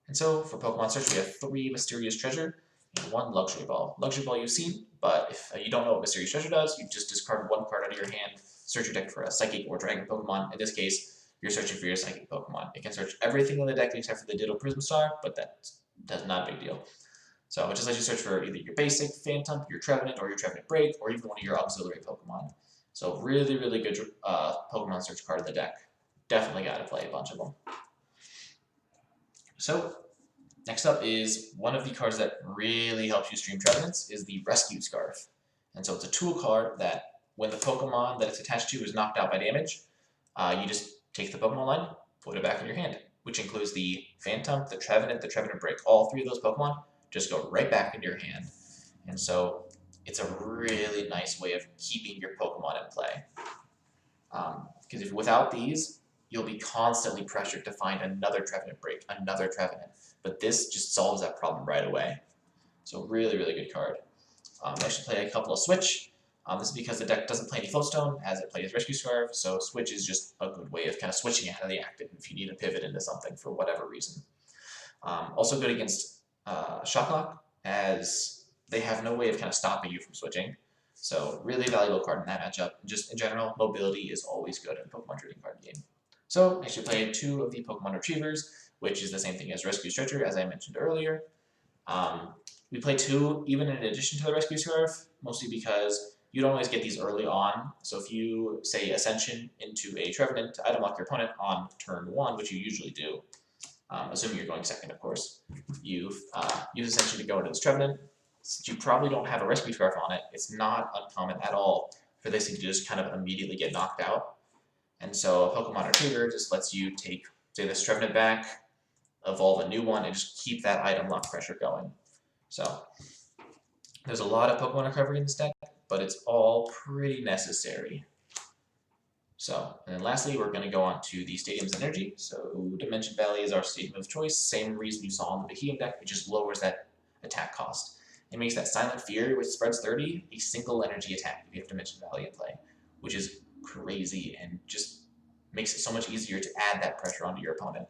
And so for Pokemon Search, we have 3 Mysterious Treasure and 1 Luxury Ball. Luxury Ball you've seen, but if you don't know what Mysterious Treasure does, you just discard 1 card out of your hand, search your deck for a Psychic or Dragon Pokemon. In this case, you're searching for your Psychic Pokemon. It can search everything in the deck except for the Ditto Prism Star, but that's not a big deal. So it just lets you search for either your basic Phantom, your Trevenant, or your Trevenant Break, or even one of your auxiliary Pokemon. So really, really good Pokemon Search card in the deck. Definitely got to play a bunch of them. So next up is one of the cards that really helps you stream Trevenants is the Rescue Scarf. And so it's a tool card that when the Pokemon that it's attached to is knocked out by damage, you just take the Pokemon line, put it back in your hand, which includes the Phantom, the Trevenant Break. All 3 of those Pokemon just go right back into your hand. And so it's a really nice way of keeping your Pokemon in play. Because if without these, you'll be constantly pressured to find another Trevenant Break, another Trevenant. But this just solves that problem right away. So really, really good card. I should play a couple of Switch. This is because the deck doesn't play any Floatstone as it plays Rescue Scarf, so Switch is just a good way of kind of switching out of the active if you need to pivot into something for whatever reason. Also good against Shocklock, as they have no way of kind of stopping you from switching. So really valuable card in that matchup. Just in general, mobility is always good in a Pokemon trading card game. So I should play 2 of the Pokemon Retrievers, which is the same thing as Rescue Stretcher, as I mentioned earlier. We play 2 even in addition to the Rescue Scarf, mostly because you don't always get these early on. So if you, say, Ascension into a Trevenant to item lock your opponent on turn 1, which you usually do, assuming you're going second, of course, you've used Ascension to go into this Trevenant. Since you probably don't have a Rescue Scarf on it, it's not uncommon at all for this thing to just kind of immediately get knocked out. And so a Pokemon Retriever just lets you take, say, this Trevenant back, evolve a new one, and just keep that item lock pressure going. So there's a lot of Pokemon recovery in this deck, but it's all pretty necessary. So, and then lastly, we're going to go on to the Stadium's Energy. So Dimension Valley is our stadium of choice. Same reason you saw on the Behemoth deck, it just lowers that attack cost. It makes that Silent Fear, which spreads 30, a single energy attack if you have Dimension Valley in play, which is crazy and just makes it so much easier to add that pressure onto your opponent.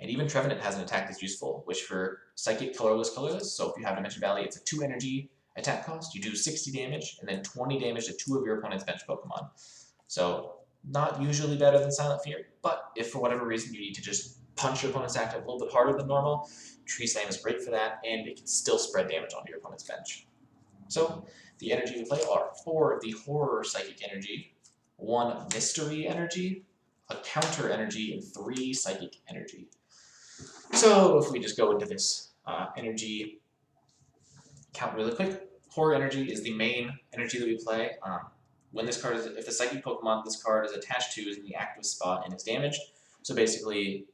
And even Trevenant has an attack that's useful, which for Psychic, Colorless, so if you have Dimension Valley, it's a 2 energy attack cost. You do 60 damage, and then 20 damage to 2 of your opponent's bench Pokemon. So not usually better than Silent Fear, but if for whatever reason you need to just punch your opponent's active a little bit harder than normal, Tree Slam is great for that, and it can still spread damage onto your opponent's bench. So the energy we play are 4 of the Horror Psychic Energy, 1 Mystery Energy, a Counter Energy, and 3 Psychic Energy. So if we just go into this energy count really quick, Horror Energy is the main energy that we play. When this card is, if the Psychic Pokemon this card is attached to is in the active spot and is damaged, so basically,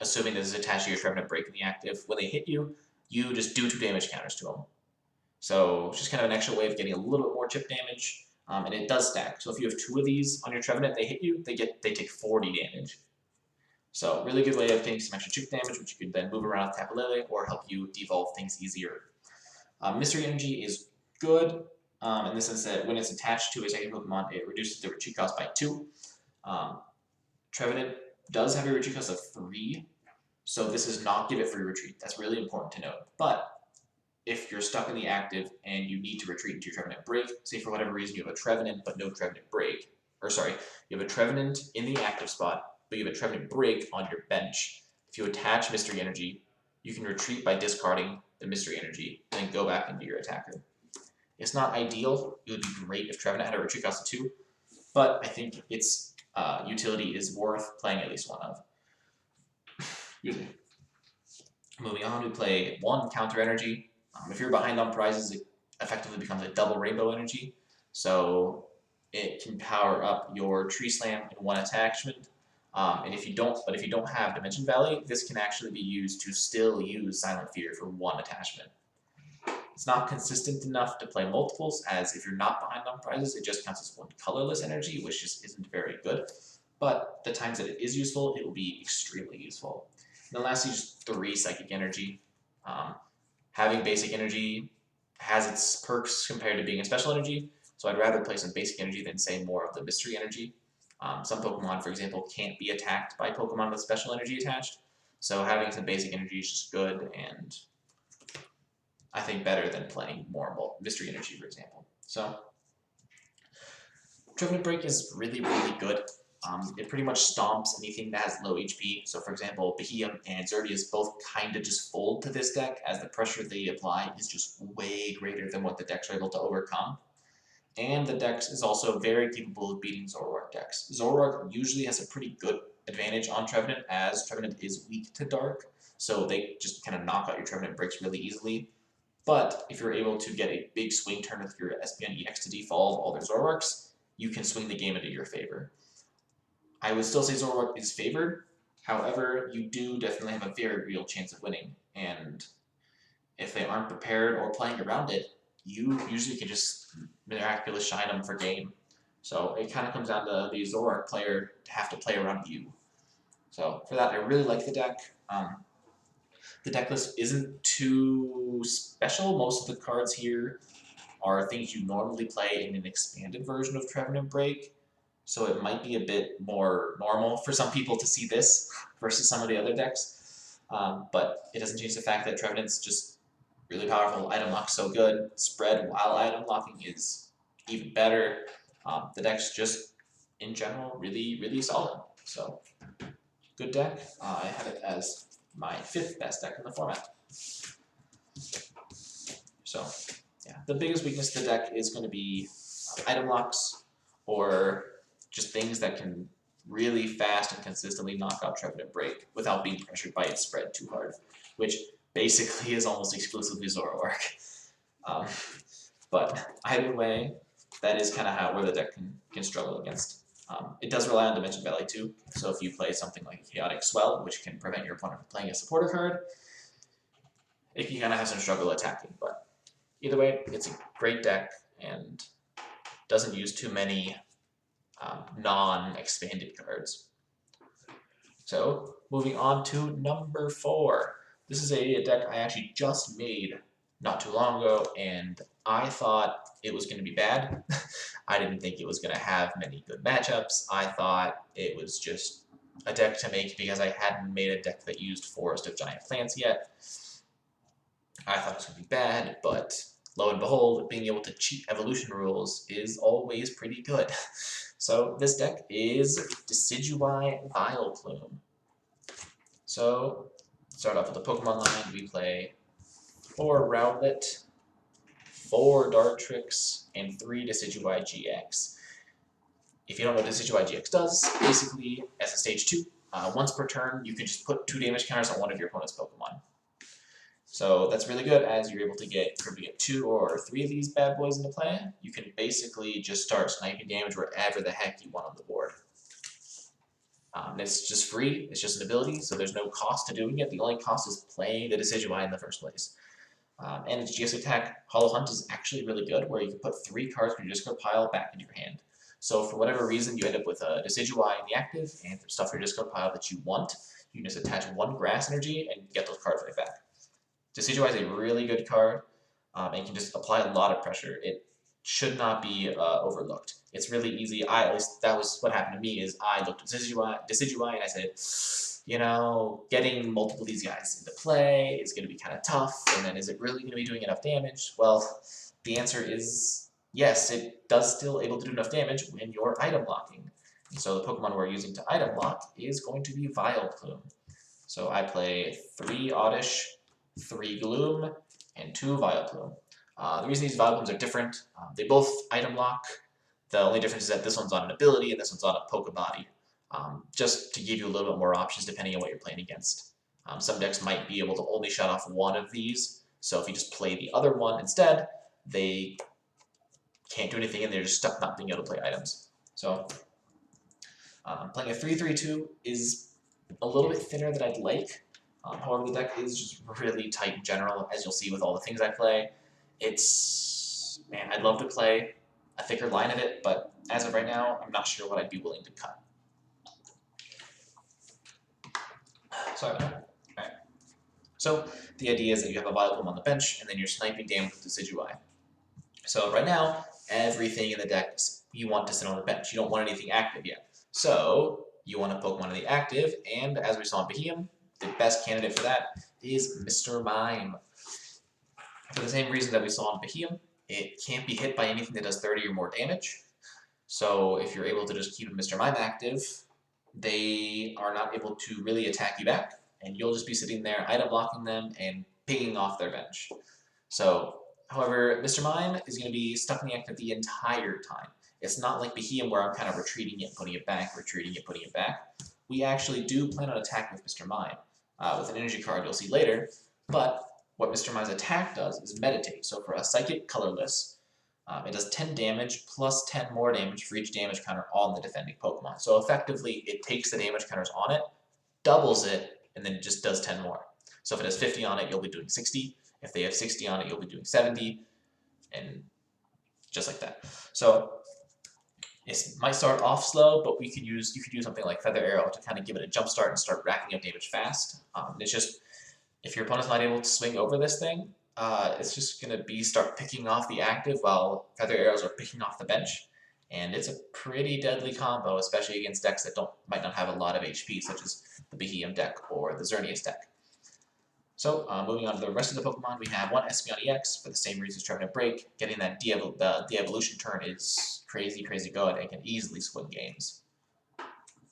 assuming this is attached to your Trevenant Break in the active, when they hit you, you just do 2 damage counters to them. So it's just kind of an extra way of getting a little bit more chip damage, and it does stack. So if you have 2 of these on your Trevenant, they hit you, they take 40 damage. So really good way of taking some extra chip damage, which you could then move around with Tapu Lele or help you devolve things easier. Mystery Energy is good in the sense that when it's attached to a second Pokemon, it reduces the retreat cost by 2. Trevenant does have a retreat cost of 3, so this does not give it free retreat. That's really important to note. But if you're stuck in the active and you need to retreat into your Trevenant Break, say for whatever reason you have a Trevenant but no Trevenant Break, or sorry, you have a Trevenant in the active spot, but you have a Trevenant Break on your bench. If you attach Mystery Energy, you can retreat by discarding the Mystery Energy and then go back into your attacker. It's not ideal. It would be great if Trevenant had a retreat cost of 2, but I think its utility is worth playing at least one of. Excuse me. Moving on, we play 1 Counter Energy. If you're behind on prizes, it effectively becomes a double Rainbow Energy. So it can power up your Tree Slam in one attachment. And if you don't have Dimension Valley, this can actually be used to still use Silent Fear for one attachment. It's not consistent enough to play multiples, as if you're not behind on prizes, it just counts as one colorless energy, which just isn't very good. But the times that it is useful, it will be extremely useful. And then lastly, just 3 Psychic Energy. Having Basic Energy has its perks compared to being a Special Energy, so I'd rather play some Basic Energy than, say, more of the Mystery Energy. Some Pokemon, for example, can't be attacked by Pokemon with Special Energy attached, so having some Basic Energy is just good, and I think better than playing more Mystery Energy, for example. So, Trevenant Break is really, really good. It pretty much stomps anything that has low HP. So, for example, Beheeyem and Xerneas both kind of just fold to this deck, as the pressure they apply is just way greater than what the decks are able to overcome. And the deck is also very capable of beating Zoroark decks. Zoroark usually has a pretty good advantage on Trevenant, as Trevenant is weak to Dark, so they just kind of knock out your Trevenant Breaks really easily. But if you're able to get a big swing turn with your Espeon EX to default all their Zoroarks, you can swing the game into your favor. I would still say Zoroark is favored, however, you do definitely have a very real chance of winning, and if they aren't prepared or playing around it, you usually can just miraculous shine them for game. So it kind of comes down to the Zoroark player to have to play around you. So for that, I really like the deck. The deck list isn't too special. Most of the cards here are things you normally play in an expanded version of Trevenant Break, so it might be a bit more normal for some people to see this versus some of the other decks. But it doesn't change the fact that Trevenant's just really powerful. Item lock so good. Spread while item locking is even better. The deck's just, in general, really, really solid. So, good deck. I have it as my 5th best deck in the format. So, yeah, the biggest weakness of the deck is going to be item locks, or just things that can really fast and consistently knock out Trevenant Break without being pressured by its spread too hard, which basically is almost exclusively Zoroark. But either way, that is kind of where the deck can struggle against. It does rely on Dimension Valley too, so if you play something like Chaotic Swell, which can prevent your opponent from playing a supporter card, it can kind of have some struggle attacking, but either way, it's a great deck and doesn't use too many non-expanded cards. So, moving on to number 4. This is a deck I actually just made not too long ago, and I thought it was going to be bad. I didn't think it was going to have many good matchups. I thought it was just a deck to make because I hadn't made a deck that used Forest of Giant Plants yet. I thought it was going to be bad, but lo and behold, being able to cheat evolution rules is always pretty good. So this deck is Decidueye Vileplume. So, start off with the Pokemon line. We play 4 Rowlet, 4 Dartrix, and 3 Decidueye GX. If you don't know what Decidueye GX does, basically, as a stage 2, once per turn, you can just put 2 damage counters on one of your opponent's Pokemon. So that's really good, as you're able to get 2 or 3 of these bad boys into play. You can basically just start sniping damage wherever the heck you want on the board. And it's just free, it's just an ability, so there's no cost to doing it. The only cost is playing the Decidueye in the first place. And its GX attack, Hollow Hunt, is actually really good, where you can put 3 cards from your discard pile back into your hand. So for whatever reason, you end up with a Decidueye in the active, and stuff from your discard pile that you want, you can just attach 1 Grass Energy and get those cards right back. Decidueye is a really good card, and can just apply a lot of pressure. It should not be overlooked. It's really easy. At least that was what happened to me, is I looked at Decidueye and I said, you know, getting multiple of these guys into play is going to be kind of tough, and then is it really going to be doing enough damage? Well, the answer is yes, it does still able to do enough damage when you're item locking. And so the Pokemon we're using to item lock is going to be Vileplume. So I play 3 Oddish, 3 Gloom, and 2 Vileplume. The reason these Vileplumes are different, they both item lock. The only difference is that this one's on an ability and this one's on a Pokebody, just to give you a little bit more options depending on what you're playing against. Some decks might be able to only shut off one of these, so if you just play the other one instead, they can't do anything and they're just stuck not being able to play items. So playing a 3-3-2 is a little bit thinner than I'd like. However, the deck is just really tight in general, as you'll see with all the things I play. It's, man, I'd love to play a thicker line of it, but as of right now, I'm not sure what I'd be willing to cut. Sorry about that. Alright. So the idea is that you have a Vileplume on the bench, and then you're sniping damage with Decidueye. So right now, everything in the deck you want to sit on the bench. You don't want anything active yet. So you want to Pokemon in the active, and as we saw in Behemoth, the best candidate for that is Mr. Mime. For the same reason that we saw in Behemoth, it can't be hit by anything that does 30 or more damage. So if you're able to just keep Mr. Mime active, they are not able to really attack you back, and you'll just be sitting there item blocking them and pinging off their bench. So, however, Mr. Mime is going to be stuck in the active the entire time. It's not like Behemoth where I'm kind of retreating it, putting it back, retreating it, putting it back. We actually do plan on attacking with Mr. Mime, with an energy card you'll see later, but what Mr. Mime's attack does is meditate. So for a Psychic colorless, it does 10 damage plus 10 more damage for each damage counter on the defending Pokemon. So effectively, it takes the damage counters on it, doubles it, and then just does 10 more. So if it has 50 on it, you'll be doing 60. If they have 60 on it, you'll be doing 70, and just like that. So it might start off slow, but you could use something like Feather Arrow to kind of give it a jump start and start racking up damage fast. It's just, if your opponent's not able to swing over this thing, it's just going to be start picking off the active while Feather Arrows are picking off the bench. And it's a pretty deadly combo, especially against decks that might not have a lot of HP, such as the Behemoth deck or the Xerneas deck. So, moving on to the rest of the Pokemon, we have one Espeon EX for the same reasons Trevenant Break. Getting that de-evolution turn is crazy, crazy good and can easily swing games.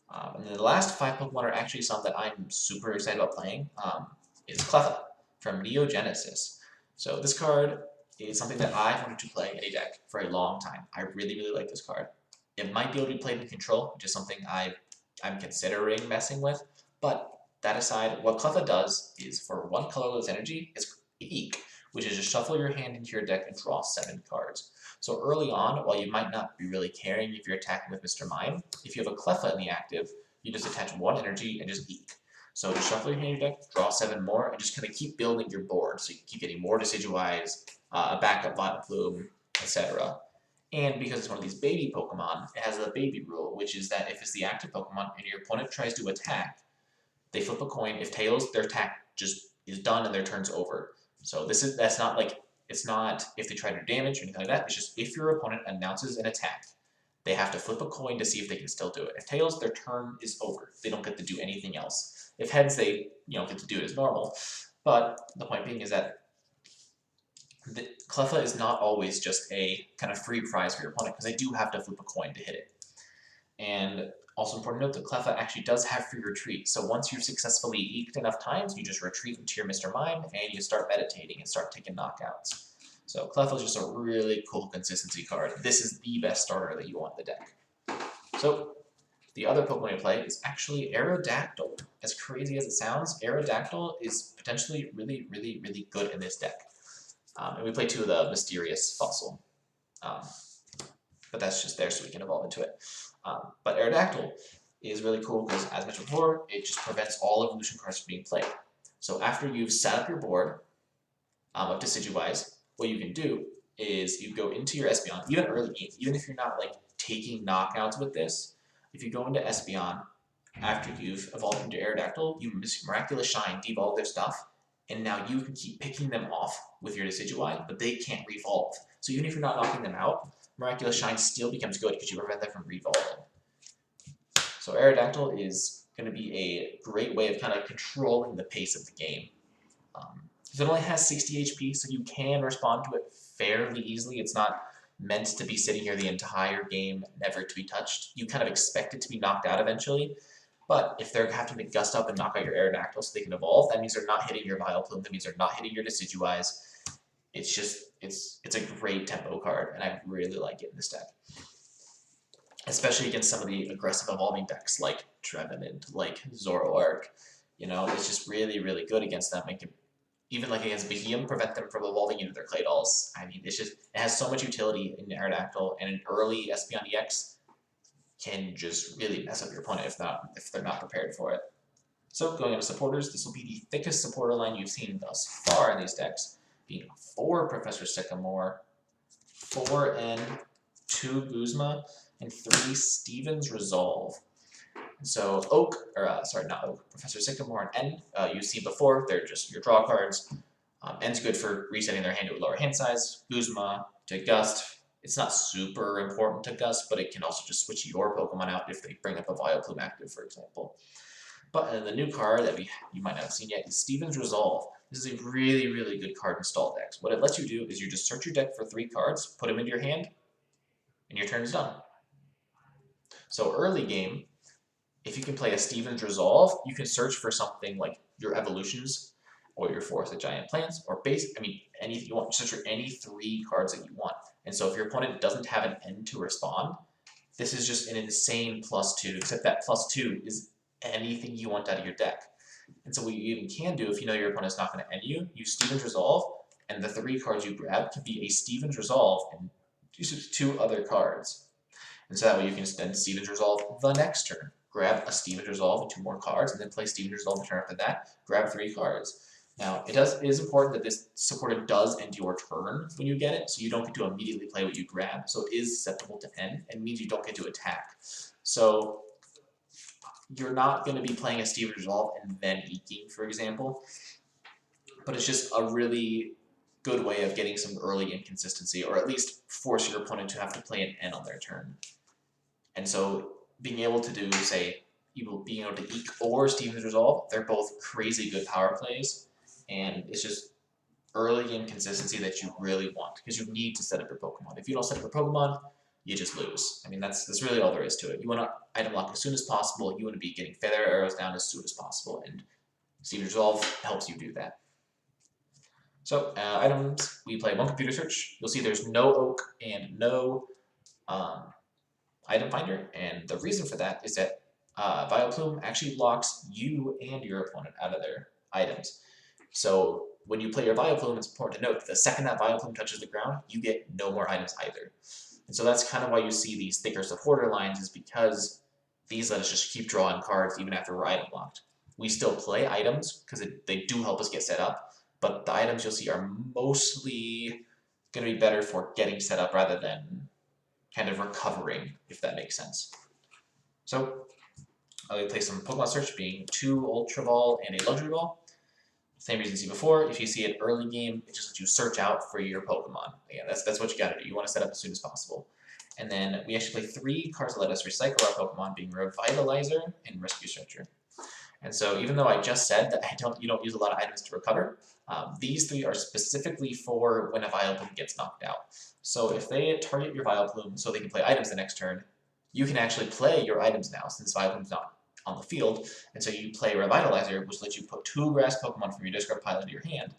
And then the last 5 Pokemon are actually some that I'm super excited about playing. Is Cleffa from Neo Genesis. So this card is something that I've wanted to play in a deck for a long time. I really, really like this card. It might be able to be played in Control, which is something I'm considering messing with, but that aside, what Cleffa does is for 1 colorless energy, is Eek, which is just shuffle your hand into your deck and draw 7 cards. So early on, while you might not be really caring if you're attacking with Mr. Mime, if you have a Cleffa in the active, you just attach 1 energy and just Eek. So just shuffle your hand in your deck, draw 7 more, and just kind of keep building your board. So you can keep getting more Decidueyes, a backup Vileplume, etc. And because it's one of these baby Pokemon, it has a baby rule, which is that if it's the active Pokemon and your opponent tries to attack, they flip a coin. If tails, their attack just is done and their turn's over. So that's not like, it's not if they try to damage or anything like that. It's just if your opponent announces an attack, they have to flip a coin to see if they can still do it. If tails, their turn is over. They don't get to do anything else. If heads, they get to do it as normal. But the point being is that the Cleffa is not always just a kind of free prize for your opponent, because they do have to flip a coin to hit it. And also important to note that Cleffa actually does have free retreat. So once you've successfully eked enough times, you just retreat into your Mr. Mime and you start meditating and start taking knockouts. So Cleffa is just a really cool consistency card. This is the best starter that you want in the deck. So the other Pokemon you play is actually Aerodactyl. As crazy as it sounds, Aerodactyl is potentially really, really, really good in this deck. And we play 2 of the Mysterious Fossil. But that's just there so we can evolve into it. But Aerodactyl is really cool because, as mentioned before, it just prevents all evolution cards from being played. So after you've set up your board of Decidueyes, what you can do is you go into your Espeon, even early game, even if you're not like taking knockouts with this, if you go into Espeon after you've evolved into Aerodactyl, you Miraculous Shine, devolve their stuff, and now you can keep picking them off with your Decidueye, but they can't revolve. So even if you're not knocking them out, Miraculous Shine still becomes good because you prevent them from revolving. So Aerodactyl is going to be a great way of kind of controlling the pace of the game. It only has 60 HP, so you can respond to it fairly easily. It's not meant to be sitting here the entire game, never to be touched. You kind of expect it to be knocked out eventually, but if they're having to gust up and knock out your Aerodactyl so they can evolve, that means they're not hitting your Vileplume, that means they're not hitting your Decidueyes. It's just, it's a great tempo card, and I really like it in this deck. Especially against some of the aggressive evolving decks like Trevenant, like Zoroark. It's just really, really good against them and can even like against Behemoth, prevent them from evolving into their Clay Dolls. I mean, it's just, it has so much utility in Aerodactyl, and an early Espeon EX can just really mess up your opponent if they're not prepared for it. So going into supporters, this will be the thickest supporter line you've seen thus far in these decks, being 4 Professor Sycamore, 4 N, 2 Guzma, and 3 Steven's Resolve. So Oak, or sorry, not Oak, Professor Sycamore and N, you've seen before, they're just your draw cards. N's good for resetting their hand to a lower hand size. Guzma to Gust. It's not super important to Gust, but it can also just switch your Pokemon out if they bring up a Vileplume active, for example. But the new card that you might not have seen yet is Steven's Resolve. This is a really, really good card in stall decks. What it lets you do is you just search your deck for 3 cards, put them into your hand, and your turn is done. So early game, if you can play a Steven's Resolve, you can search for something like your Evolutions or your Forest of Giant Plants, or anything you want. Search for any 3 cards that you want. And so if your opponent doesn't have an end to respond, this is just an insane +2, except that +2 is anything you want out of your deck. And so what you even can do, if you know your opponent's not going to end you, use Steven's Resolve, and the 3 cards you grab can be a Steven's Resolve and use 2 other cards. And so that way you can then Steven's Resolve the next turn. Grab a Steven's Resolve and 2 more cards, and then play Steven's Resolve the turn after that. Grab 3 cards. Now, it is important that this supporter does end your turn when you get it, so you don't get to immediately play what you grab. So it is susceptible to end, and means you don't get to attack. So you're not going to be playing a Steven's Resolve and then eking, for example. But it's just a really good way of getting some early inconsistency, or at least force your opponent to have to play an N on their turn. And so being able to do, say, being able to Eek or Steven's Resolve, they're both crazy good power plays, and it's just early game consistency that you really want, because you need to set up your Pokemon. If you don't set up your Pokemon, you just lose. I mean, that's really all there is to it. You want to item lock as soon as possible, you want to be getting Feather Arrows down as soon as possible, and Steven's Resolve helps you do that. So, items, we play 1 computer search. You'll see there's no Oak and no item finder, and the reason for that is that Vileplume actually locks you and your opponent out of their items. So when you play your Vileplume, it's important to note that the second that Vileplume touches the ground, you get no more items either. And so that's kind of why you see these thicker supporter lines, is because these let us just keep drawing cards even after we're item locked. We still play items because they do help us get set up, but the items you'll see are mostly going to be better for getting set up rather than kind of recovering, if that makes sense. So I'll play some Pokemon Search, being 2 Ultra Ball and a Luxury Ball. Same reason you see before. If you see it early game, it just lets you search out for your Pokemon. Again, that's what you gotta do. You want to set up as soon as possible. And then we actually play 3 cards that let us recycle our Pokemon, being Revitalizer and Rescue Searcher. And so even though I just said that you don't use a lot of items to recover, these 3 are specifically for when a Vileplume gets knocked out. So if they target your Vileplume so they can play items the next turn, you can actually play your items now, since Vileplume's not on the field, and so you play Revitalizer, which lets you put 2 grass Pokemon from your discard pile into your hand.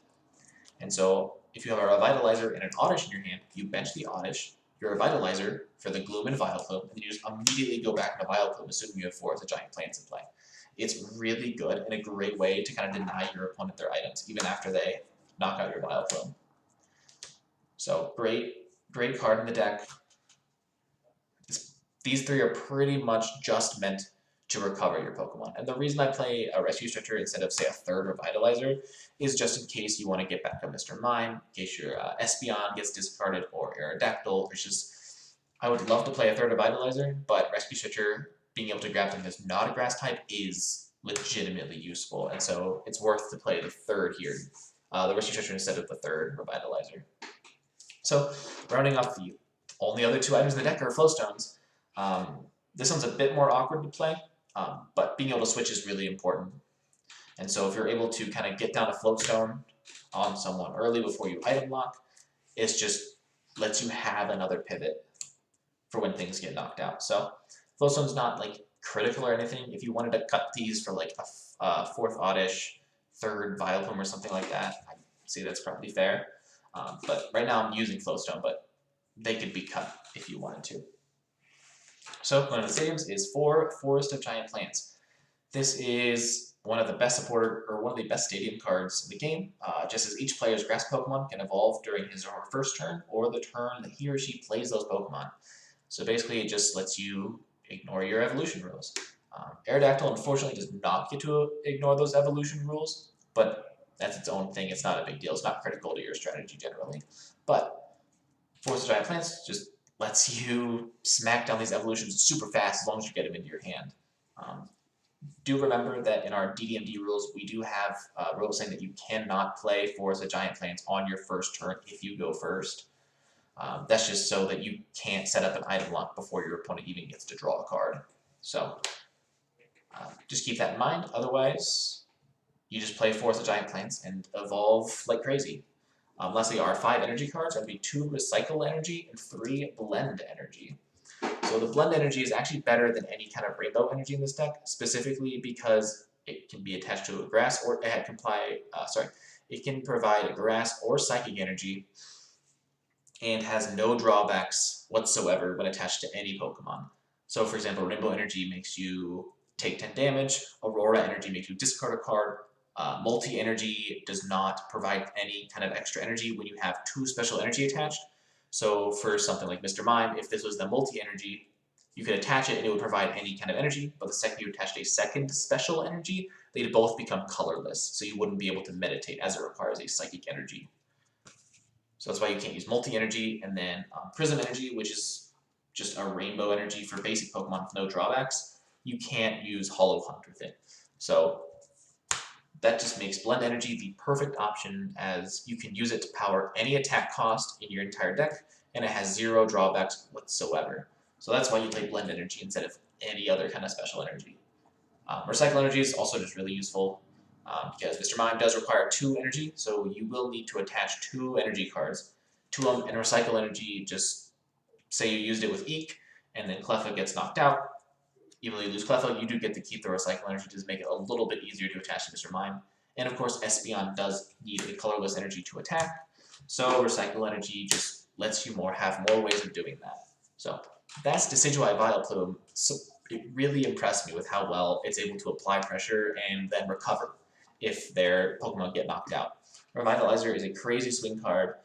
And so if you have a Revitalizer and an Oddish in your hand, you bench the Oddish, your Revitalizer for the Gloom and Vileplume, and then you just immediately go back into Vileplume, assuming you have 4 of the Giant Plants in play. It's really good and a great way to kind of deny your opponent their items, even after they knock out your Vileplume. So great card in the deck. These 3 are pretty much just meant to recover your Pokemon. And the reason I play a Rescue Searcher instead of, say, a 3rd Revitalizer is just in case you want to get back a Mr. Mime, in case your Espeon gets discarded, or Aerodactyl. It's just, I would love to play a 3rd Revitalizer, but Rescue Searcher, being able to grab something that's not a grass type, is legitimately useful. And so it's worth to play the 3rd here, the Rescue Searcher instead of the 3rd Revitalizer. So rounding off, the only other 2 items in the deck are Flowstones. This one's a bit more awkward to play, but being able to switch is really important. And so if you're able to kind of get down a Floatstone on someone early before you item lock, it just lets you have another pivot for when things get knocked out. So Floatstone's not like critical or anything. If you wanted to cut these for like a 4th Oddish, 3rd Vileplume or something like that, I'd say that's probably fair. But right now I'm using Flowstone, but they could be cut if you wanted to. So one of the stadiums is 4 Forest of Giant Plants. This is one of the best supported, or one of the best stadium cards in the game, just as each player's grass Pokemon can evolve during his or her first turn, or the turn that he or she plays those Pokemon. So basically it just lets you ignore your evolution rules. Aerodactyl unfortunately does not get to ignore those evolution rules, but that's its own thing. It's not a big deal. It's not critical to your strategy generally. But Force of Giant Plants just lets you smack down these evolutions super fast as long as you get them into your hand. Do remember that in our DDMD rules, we do have rules saying that you cannot play Force of Giant Plants on your first turn if you go first. That's just so that you can't set up an item lock before your opponent even gets to draw a card. So just keep that in mind. Otherwise, you just play Force of Giant Plants and evolve like crazy. Lastly, our 5 energy cards are going to be 2 Recycle Energy and 3 Blend Energy. So the Blend Energy is actually better than any kind of Rainbow Energy in this deck, specifically because it can be attached to a Grass or it can provide a Grass or Psychic Energy and has no drawbacks whatsoever when attached to any Pokemon. So for example, Rainbow Energy makes you take 10 damage, Aurora Energy makes you discard a card, Multi-Energy does not provide any kind of extra energy when you have 2 special energy attached. So for something like Mr. Mime, if this was the Multi-Energy, you could attach it and it would provide any kind of energy, but the second you attached a second special energy, they'd both become colorless, so you wouldn't be able to meditate as it requires a Psychic Energy. So that's why you can't use Multi-Energy, and then Prism Energy, which is just a Rainbow Energy for basic Pokemon with no drawbacks. You can't use Hollow Hunt with it. So that just makes Blend Energy the perfect option, as you can use it to power any attack cost in your entire deck, and it has 0 drawbacks whatsoever. So that's why you play Blend Energy instead of any other kind of special energy. Recycle Energy is also just really useful, because Mr. Mime does require 2 energy, so you will need to attach 2 energy cards to them, and Recycle Energy, just say you used it with Eek, and then Cleffa gets knocked out. Even though you lose Cleffa, you do get to keep the Recycle Energy to make it a little bit easier to attach to Mr. Mime. And of course, Espeon does need a colorless energy to attack, so Recycle Energy just lets you have more ways of doing that. So that's Decidueye Vileplume. So it really impressed me with how well it's able to apply pressure and then recover if their Pokemon get knocked out. Revitalizer is a crazy swing card.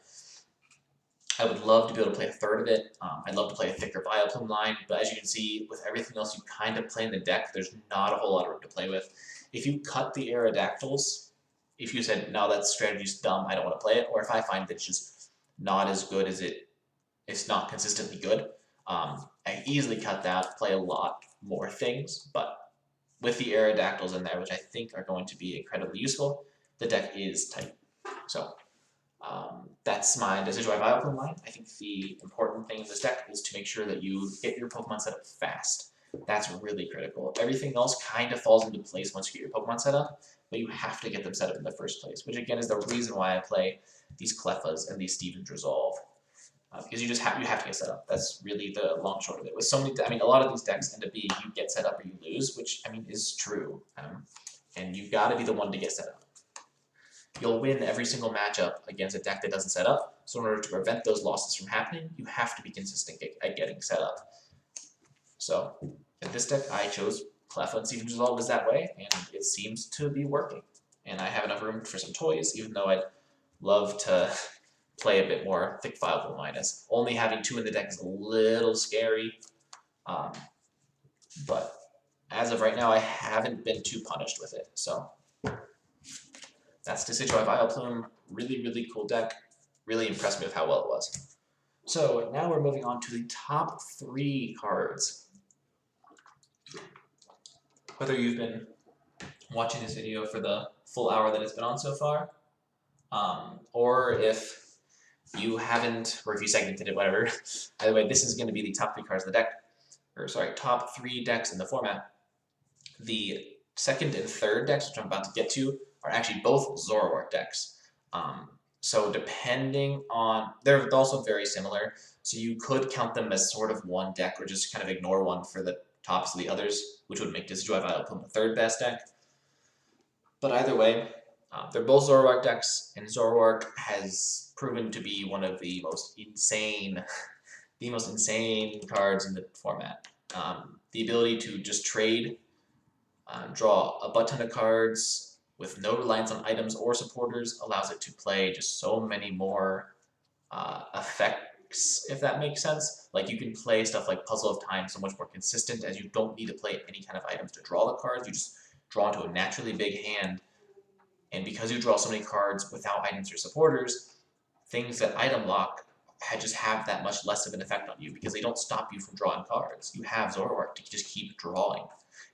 I would love to be able to play a third of it. I'd love to play a thicker Vileplume line, but as you can see, with everything else you kind of play in the deck, there's not a whole lot of room to play with. If you cut the Aerodactyls, if you said, no, that strategy's dumb, I don't want to play it, or if I find that it's just not as good as it's not consistently good, I easily cut that, play a lot more things, but with the Aerodactyls in there, which I think are going to be incredibly useful, the deck is tight. So that's my Decidueye Vileplume line. I think the important thing in this deck is to make sure that you get your Pokemon set up fast. That's really critical. Everything else kind of falls into place once you get your Pokemon set up, but you have to get them set up in the first place, which again is the reason why I play these Cleffas and these Steven's Resolve. Because you have to get set up. That's really the long short of it. With so many, a lot of these decks end up being you get set up or you lose, which is true. And you've got to be the one to get set up. You'll win every single matchup against a deck that doesn't set up. So in order to prevent those losses from happening, you have to be consistent at getting set up. So in this deck, I chose Cleffa and Steven's Resolve is that way, and it seems to be working. And I have enough room for some toys, even though I'd love to play a bit more thick Vileplume minus. Only having 2 in the deck is a little scary, but as of right now, I haven't been too punished with it. So that's Decidueye Vileplume. Really, really cool deck. Really impressed me with how well it was. So now we're moving on to the top 3 cards. Whether you've been watching this video for the full hour that it's been on so far, or if you haven't, or if you segmented it, whatever. Either way, this is going to be the top 3 cards in the deck, top 3 decks in the format. The second and third decks, which I'm about to get to, are actually both Zoroark decks. So depending on, they're also very similar, so you could count them as sort of one deck, or just kind of ignore one for the tops of the others, which would make Decidueye Vileplume the third best deck. But either way, they're both Zoroark decks, and Zoroark has proven to be one of the most insane cards in the format. The ability to just trade draw a butt ton of cards with no reliance on items or supporters, allows it to play just so many more effects, if that makes sense. Like you can play stuff like Puzzle of Time so much more consistent, as you don't need to play any kind of items to draw the cards. You just draw into a naturally big hand, and because you draw so many cards without items or supporters, things that item lock just have that much less of an effect on you because they don't stop you from drawing cards. You have Zoroark to just keep drawing.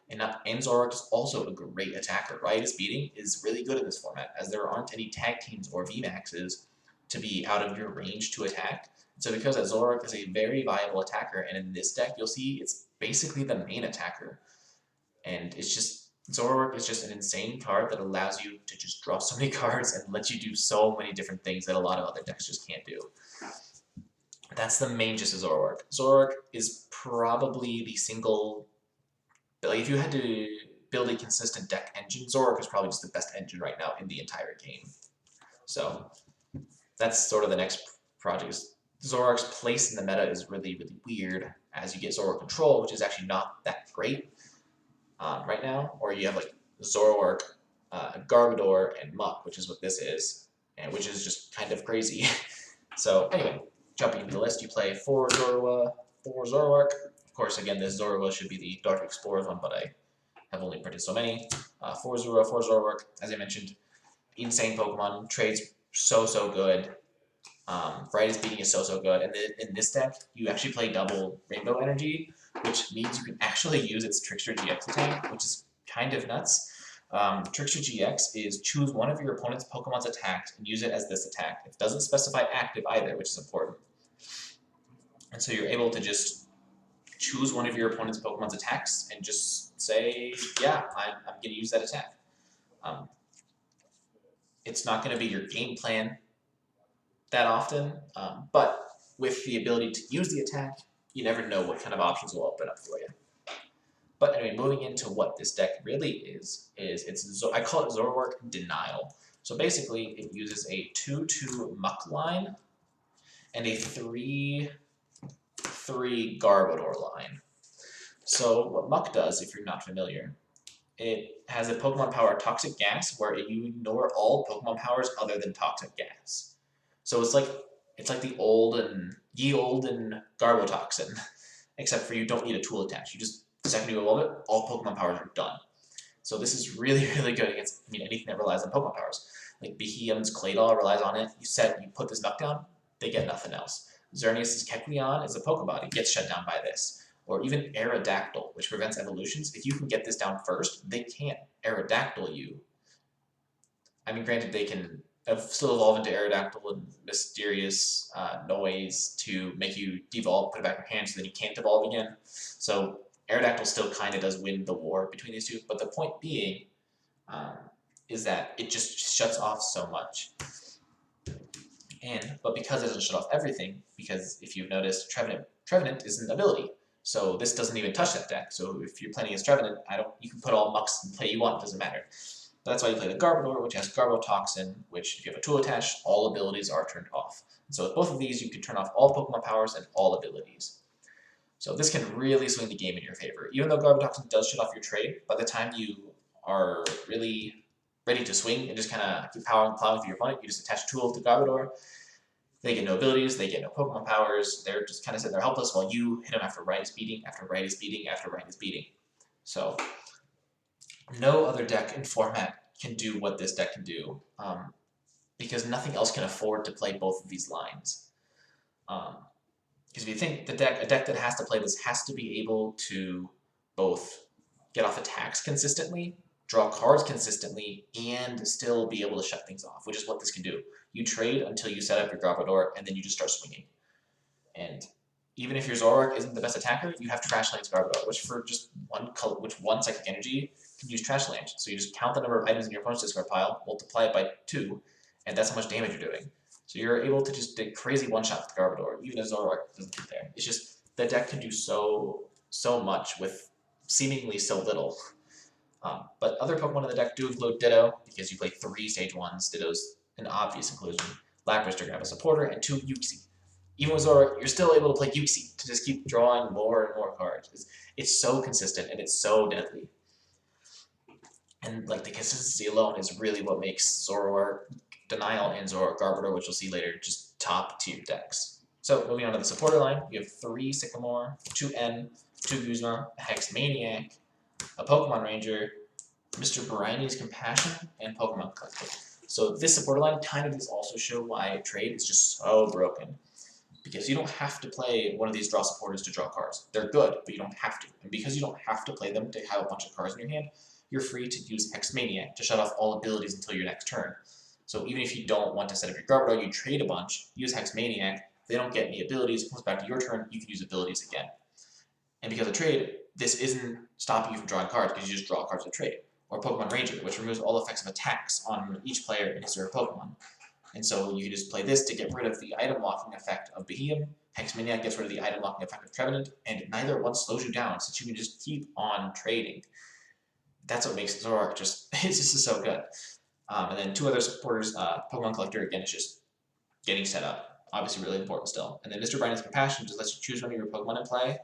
And Zoroark is also a great attacker. Riotous Beating is really good in this format, as there aren't any tag teams or Vmaxes to be out of your range to attack. So because Zoroark is a very viable attacker, and in this deck you'll see it's basically the main attacker. And it's just, Zoroark is just an insane card that allows you to just draw so many cards and lets you do so many different things that a lot of other decks just can't do. That's the main gist of Zoroark. Zoroark is probably the single, like if you had to build a consistent deck engine, Zoroark is probably just the best engine right now in the entire game. So that's sort of the next project. Zoroark's place in the meta is really, really weird, as you get Zoroark Control, which is actually not that great right now, or you have like Zoroark, Garbodor, and Muck, which is what this is, and which is just kind of crazy. So anyway, jumping into the list, you play 4 Zorua, 4 Zoroark. Of course, again, this Zorua should be the Dark Explorers one, but I have only printed so many. 4 Zorua, 4 Zoroark, as I mentioned, insane Pokemon, trades so good. Riotous Beating is so good, and in this deck, you actually play double Rainbow Energy, which means you can actually use its Trickster GX attack, which is kind of nuts. Trickster GX is choose one of your opponent's Pokemon's attacks and use it as this attack. It doesn't specify active either, which is important. And so you're able to just choose one of your opponent's Pokemon's attacks and just say, yeah, I'm going to use that attack. It's not going to be your game plan that often, but with the ability to use the attack, you never know what kind of options will open up for you. But anyway, moving into what this deck really is I call it Zoroark Denial. So basically, it uses a 2/2 Muck line and a 3/3 Garbodor line. So what Muck does, if you're not familiar, it has a Pokemon power Toxic Gas, where you ignore all Pokemon powers other than Toxic Gas. So it's like the olden Garbotoxin, except for you don't need a tool attached. You just, the second you evolve it, all Pokemon powers are done. So this is really, really good against anything that relies on Pokemon powers. Like Beheeyem's Claydol relies on it. You put this knockdown, they get nothing else. Xerneas' Kecleon is a Pokeball. It gets shut down by this. Or even Aerodactyl, which prevents evolutions. If you can get this down first, they can't Aerodactyl you. I mean, granted, they can still evolve into Aerodactyl and mysterious noise to make you devolve, put it back in your hand, so then you can't evolve again. So Aerodactyl still kind of does win the war between these two, but the point being is that it just shuts off so much. But because it doesn't shut off everything, because if you've noticed, Trevenant is an ability. So this doesn't even touch that deck. So if you're playing against Trevenant, you can put all Mucks and play you want, it doesn't matter. That's why you play the Garbodor, which has Garbotoxin, which if you have a tool attached, all abilities are turned off. And so with both of these, you can turn off all Pokemon powers and all abilities. So this can really swing the game in your favor. Even though Garbotoxin does shut off your trade, by the time you are really ready to swing and just kind of keep plowing through your opponent, you just attach a tool to Garbodor. They get no abilities, they get no Pokemon powers, they're just kind of sitting there helpless while you hit them after Riotous Beating, after Riotous Beating, after Riotous Beating. So no other deck in format can do what this deck can do, because nothing else can afford to play both of these lines. Because if you think a deck that has to play this has to be able to both get off attacks consistently, draw cards consistently, and still be able to shut things off, which is what this can do. You trade until you set up your Garbodor, and then you just start swinging. And even if your Zoroark isn't the best attacker, you have Trash Land's Garbodor, which for just one Psychic Energy can use Trash Land. So you just count the number of items in your opponent's discard pile, multiply it by 2, and that's how much damage you're doing. So you're able to just do crazy one-shot with Garbodor, even if Zoroark doesn't get there. It's just, the deck can do so much with seemingly so little. But other Pokemon in the deck do include Ditto, because you play 3 Stage 1s. Ditto's an obvious inclusion. Lapras to grab a supporter, and 2 Uxie. Even with Zoroark, you're still able to play Uxie to just keep drawing more and more cards. It's so consistent, and it's so deadly. And like the consistency alone is really what makes Zoroark Denial and Zoroark Garbodor, which you'll see later, just top tier decks. So moving on to the supporter line, we have 3 Sycamore, 2 N, 2 Guzma, a Hex Maniac, a Pokemon Ranger, Mr. Briney's Compassion, and Pokemon Collector. So this supporter line kind of does also show why trade is just so broken. Because you don't have to play one of these draw supporters to draw cards. They're good, but you don't have to. And because you don't have to play them to have a bunch of cards in your hand, you're free to use Hex Maniac to shut off all abilities until your next turn. So even if you don't want to set up your Garbodor, you trade a bunch, use Hex Maniac, they don't get any abilities, it comes back to your turn, you can use abilities again. And because of trade, this isn't stopping you from drawing cards because you just draw cards with trade. Or Pokemon Ranger, which removes all effects of attacks on each player in his or her Pokemon. And so you can just play this to get rid of the item locking effect of Behemoth. Hex Maniac gets rid of the item locking effect of Trevenant, and neither one slows you down since you can just keep on trading. That's what makes Zoroark just, it's just so good. And then 2 other supporters, Pokemon Collector, again, is just getting set up. Obviously really important still. And then Mr. Brandon's Compassion just lets you choose one of your Pokemon in play,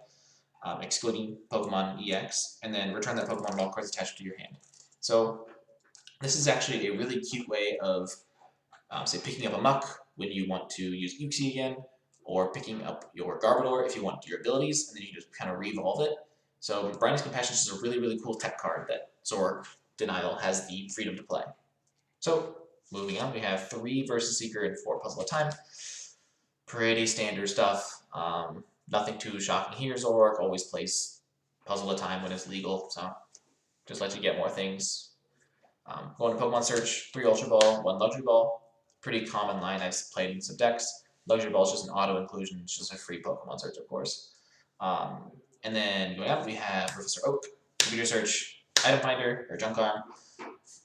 excluding Pokemon EX, and then return that Pokemon with all cards attached to your hand. So this is actually a really cute way of say picking up a Muck when you want to use Uxie again, or picking up your Garbodor if you want your abilities, and then you just kind of re-evolve it. So Brightness Compassion is just a really, really cool tech card that Zoroark Denial has the freedom to play. So moving on, we have 3 Versus Seeker and 4 Puzzle at a Time. Pretty standard stuff. Nothing too shocking here. Zoroark always plays Puzzle at a Time when it's legal, so just lets you get more things. Going to Pokemon Search, 3 Ultra Ball, 1 Luxury Ball. Pretty common line I've played in some decks. Luxury Ball is just an auto-inclusion, it's just a free Pokemon Search, of course. And then going up, we have Professor Oak, Computer Search, Item Finder, or Junk Arm.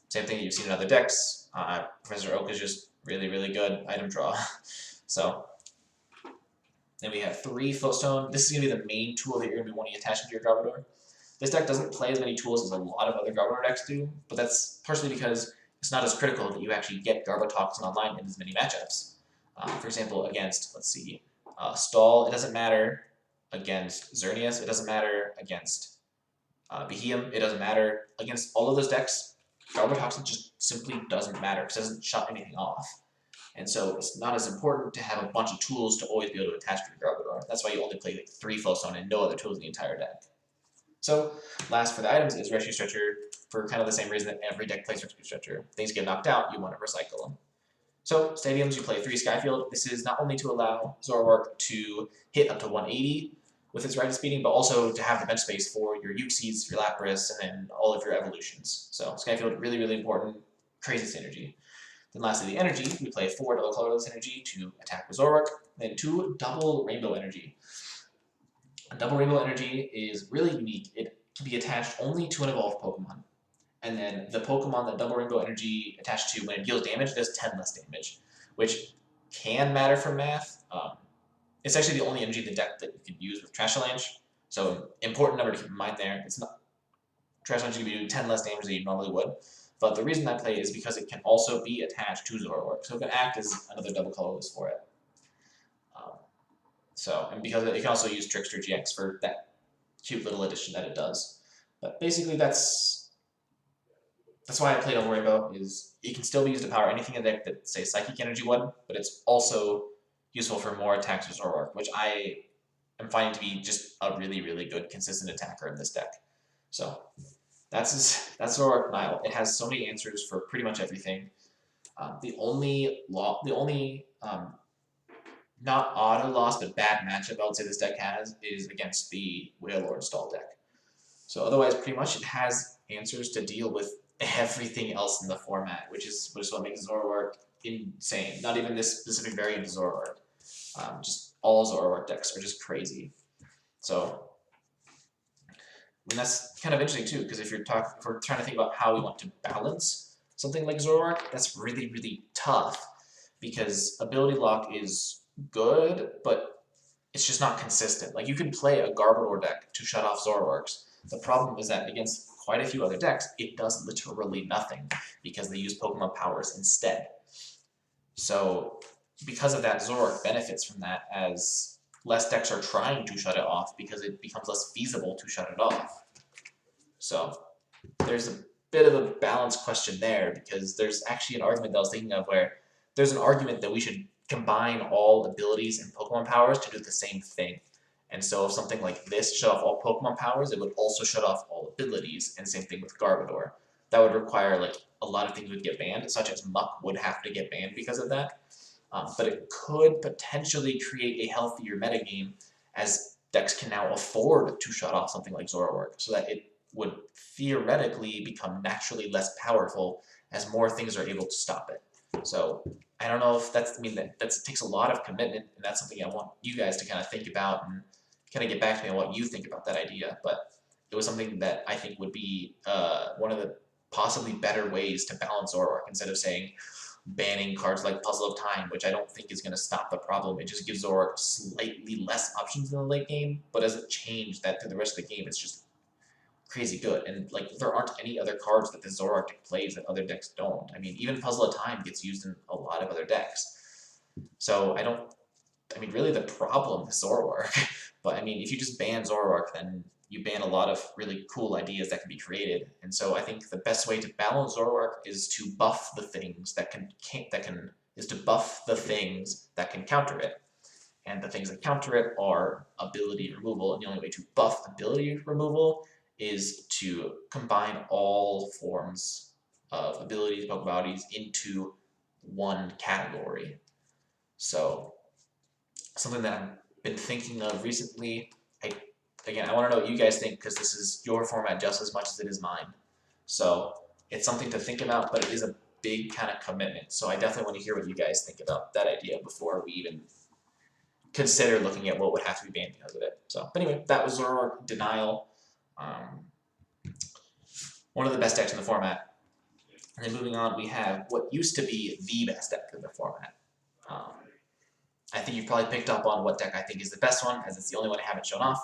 Same thing you've seen in other decks. Professor Oak is just really, really good item draw. So then we have 3 Floatstone. This is going to be the main tool that you're going to be wanting to attach to your Garbodor. This deck doesn't play as many tools as a lot of other Garbodor decks do, but that's partially because it's not as critical that you actually get Garbotoxin online in as many matchups. For example, against, let's see, Stall, it doesn't matter. Against Xerneas, it doesn't matter. Against Behemoth, it doesn't matter. Against all of those decks, Garbotoxin just simply doesn't matter because it doesn't shut anything off. And so it's not as important to have a bunch of tools to always be able to attach to your Garbodor. That's why you only play like 3 Flowstone and no other tools in the entire deck. So last for the items is Rescue Stretcher for kind of the same reason that every deck plays Rescue Stretcher. Things get knocked out, you want to recycle them. So stadiums, you play 3 Skyfield. This is not only to allow Zoroark to hit up to 180 with its Rapid Speeding, but also to have the bench space for your Uxies, your Lapras, and then all of your evolutions. So Skyfield, really, really important, crazy synergy. Then lastly, the energy, we play 4 double colorless energy to attack with Zoroark, then 2 double rainbow energy. A double rainbow energy is really unique. It can be attached only to an evolved Pokemon. And then the Pokemon that double rainbow energy attached to, when it deals damage, does 10 less damage, which can matter for math. It's actually the only energy in the deck that you can use with Trash Avalanche. So important number to keep in mind there. It's not Trash Avalanche can be doing 10 less damage than you normally would. But the reason I play is because it can also be attached to Zoroark. So it can act as another double colorless for it. And because it can also use Trickster GX for that cute little addition that it does. But basically that's why I play Double Rainbow, is it can still be used to power anything in the deck that, say, Psychic Energy would, but it's also useful for more attacks with Zoroark, which I am finding to be just a really, really good consistent attacker in this deck. So that's Zoroark Nile. It has so many answers for pretty much everything. The only not auto loss, but bad matchup I would say this deck has is against the Wailord Stall deck. So otherwise, pretty much it has answers to deal with everything else in the format, which is what makes Zoroark insane. Not even this specific variant of Zoroark. Just all Zoroark decks are just crazy. So, and that's kind of interesting too, because if we're trying to think about how we want to balance something like Zoroark, that's really, really tough, because ability lock is good, but it's just not consistent. Like, you can play a Garbodor deck to shut off Zoroarks. The problem is that against quite a few other decks, it does literally nothing, because they use Pokemon powers instead. So because of that, Zoroark benefits from that, as less decks are trying to shut it off because it becomes less feasible to shut it off. So there's bit of a balance question there, because there's actually an argument that I was thinking of where there's an argument that we should combine all abilities and Pokemon powers to do the same thing. And so if something like this shut off all Pokemon powers, it would also shut off all abilities, and same thing with Garbodor. That would require, like, a lot of things would get banned, such as Muck would have to get banned because of that. But it could potentially create a healthier metagame, as decks can now afford to shut off something like Zoroark, so that it would theoretically become naturally less powerful as more things are able to stop it. So I don't know if that's, I mean, that takes a lot of commitment, and that's something I want you guys to kind of think about and kind of get back to me on what you think about that idea. But it was something that I think would be one of the possibly better ways to balance Zoroark, instead of saying banning cards like Puzzle of Time, which I don't think is going to stop the problem. It just gives Zoroark slightly less options in the late game, but doesn't change that through the rest of the game. It's just crazy good, and like there aren't any other cards that the Zoroark deck plays that other decks don't. I mean, even Puzzle of Time gets used in a lot of other decks. So I mean, really the problem is Zoroark. But I mean, if you just ban Zoroark, then you ban a lot of really cool ideas that can be created. And so I think the best way to balance Zoroark is to buff the things that can counter it. And the things that counter it are ability removal, and the only way to buff ability removal is to combine all forms of abilities, Pokebodies, into one category. So something that I've been thinking of recently, I want to know what you guys think, because this is your format just as much as it is mine. So it's something to think about, but it is a big kind of commitment. So I definitely want to hear what you guys think about that idea before we even consider looking at what would have to be banned because of it. So, but anyway, that was Zoroark Denial. One of the best decks in the format. And then moving on, we have what used to be the best deck in the format. I think you've probably picked up on what deck I think is the best one, as it's the only one I haven't shown off.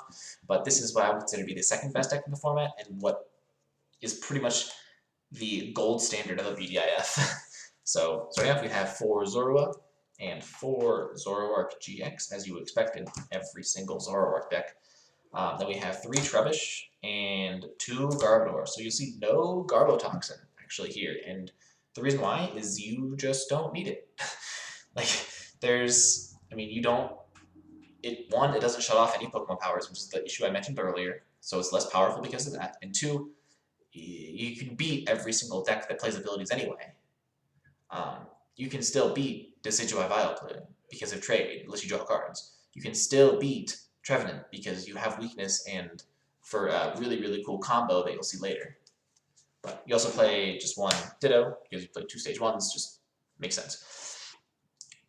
But this is what I would consider to be the second best deck in the format, and what is pretty much the gold standard of the BDIF. So starting off, we have 4 Zorua and 4 Zoroark GX, as you would expect in every single Zoroark deck. Then we have 3 Trubbish and 2 Garbodor. So you'll see no Garbotoxin actually here, and the reason why is you just don't need it. Like, I mean, you don't, it doesn't shut off any Pokemon powers, which is the issue I mentioned earlier, so it's less powerful because of that, and 2, you can beat every single deck that plays abilities anyway. You can still beat Decidueye Vileplume because of trade, unless you draw cards. You can still beat Trevenant because you have weakness and for a really, really cool combo that you'll see later. But you also play just 1 Ditto because you play 2 stage 1s, just makes sense.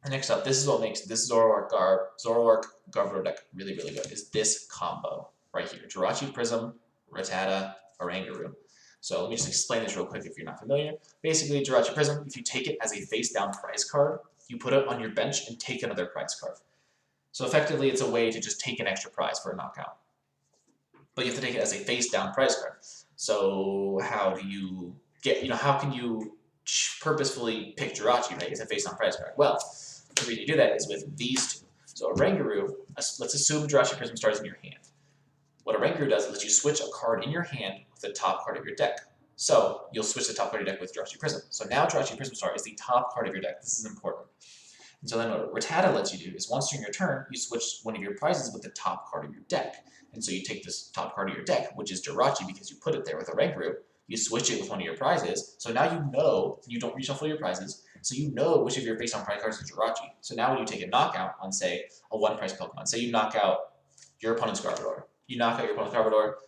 Next up, this is what makes this Zoroark Garbodor deck really, really good, is this combo right here. Jirachi Prism, Rattata, Oranguru. So let me just explain this real quick if you're not familiar. Basically, Jirachi Prism, if you take it as a face-down prize card, you put it on your bench and take another prize card. So effectively, it's a way to just take an extra prize for a knockout. But you have to take it as a face-down prize card. So how do you get, how can you purposefully pick Jirachi, right? It's a face-down prize card. Well, the way you do that is with these 2. So Oranguru, let's assume Jirachi Prism starts in your hand. What Oranguru does is let you switch a card in your hand with the top card of your deck. So you'll switch the top card of your deck with Jirachi Prism. So now Jirachi Prism Star is the top card of your deck. This is important. And so then what Rattata lets you do is once during your turn, you switch one of your prizes with the top card of your deck. And so you take this top card of your deck, which is Jirachi because you put it there with Oranguru, you switch it with one of your prizes, so now you know you don't reshuffle your prizes, so you know which of your face-down prize cards is Jirachi. So now when you take a knockout on, say, a 1-prize Pokemon, say you knock out your opponent's Garbodor,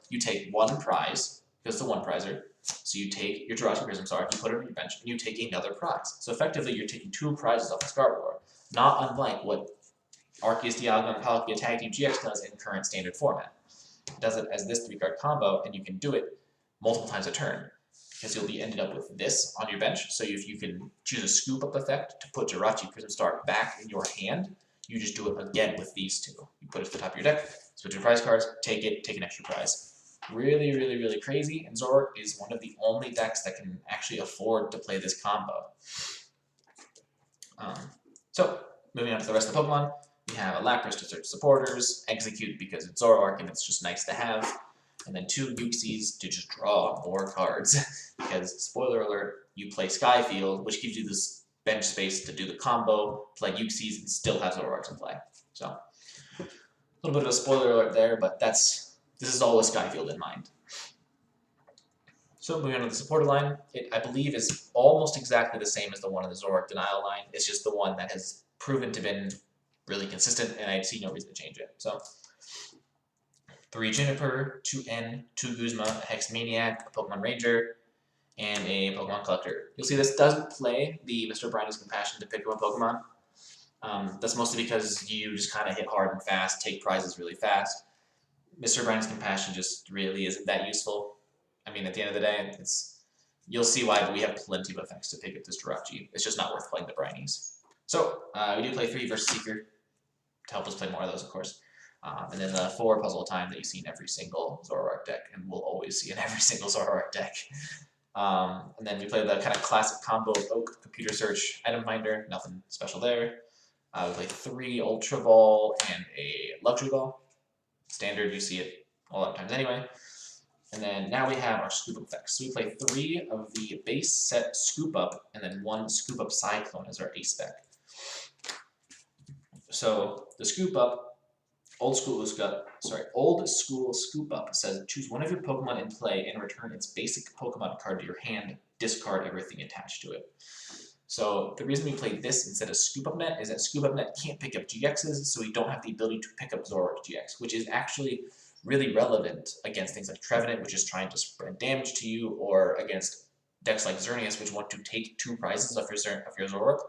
you take 1 prize, because it's a 1-prizer, so you take your Jirachi Prism Star, you put it on your bench, and you take another prize. So effectively, you're taking 2 prizes off this Garbodor, not unlike what Arceus, Dialga, and Palkia Tag Team GX does in current standard format. It does it as this 3-card combo, and you can do it multiple times a turn, because you'll be ended up with this on your bench. So if you can choose a scoop up effect to put Jirachi Prism Star back in your hand, you just do it again with these 2. You put it to the top of your deck, switch your prize cards, take it, take an extra prize. Really, really, really crazy, and Zoroark is one of the only decks that can actually afford to play this combo. So, moving on to the rest of the Pokemon, we have a Lapras to search supporters, Exeggcute because it's Zoroark and it's just nice to have. and then 2 Uxies to just draw more cards. Because, spoiler alert, you play Skyfield, which gives you this bench space to do the combo, play Uxies, and still have Zoroark to play. So, a little bit of a spoiler alert there, but this is all with Skyfield in mind. So moving on to the supporter line, it, I believe, is almost exactly the same as the one in the Zoroark Denial line. It's just the one that has proven to been really consistent, and I see no reason to change it. So 3 Juniper, 2 N, 2 Guzma, a Hex Maniac, a Pokemon Ranger, and a Pokemon Collector. You'll see this doesn't play the Mr. Brightest Compassion to pick up a Pokemon. That's mostly because you just kind of hit hard and fast, take prizes really fast. Mr. Brightest Compassion just really isn't that useful. I mean, at the end of the day, you'll see why, but we have plenty of effects to pick up this Jirachi. It's just not worth playing the Brinies. So, we do play 3 versus Seeker to help us play more of those, of course. And then the 4 Puzzle Time that you see in every single Zoroark deck, and will always see in every single Zoroark deck. And then we play the kind of classic combo of Oak, Computer Search, Item Finder, nothing special there. We play 3 Ultra Ball and a Luxury Ball. Standard, you see it a lot of times anyway. And then now we have our Scoop Up effects. So we play 3 of the base set Scoop Up, and then 1 Scoop Up Cyclone as our ace spec. So the Scoop Up, old school Scoop Up says choose one of your Pokemon in play and return its basic Pokemon card to your hand. Discard everything attached to it. So the reason we play this instead of Scoop Up Net is that Scoop Up Net can't pick up GXs, so we don't have the ability to pick up Zoroark GX, which is actually really relevant against things like Trevenant, which is trying to spread damage to you, or against decks like Xerneas, which want to take 2 prizes off your Zoroark.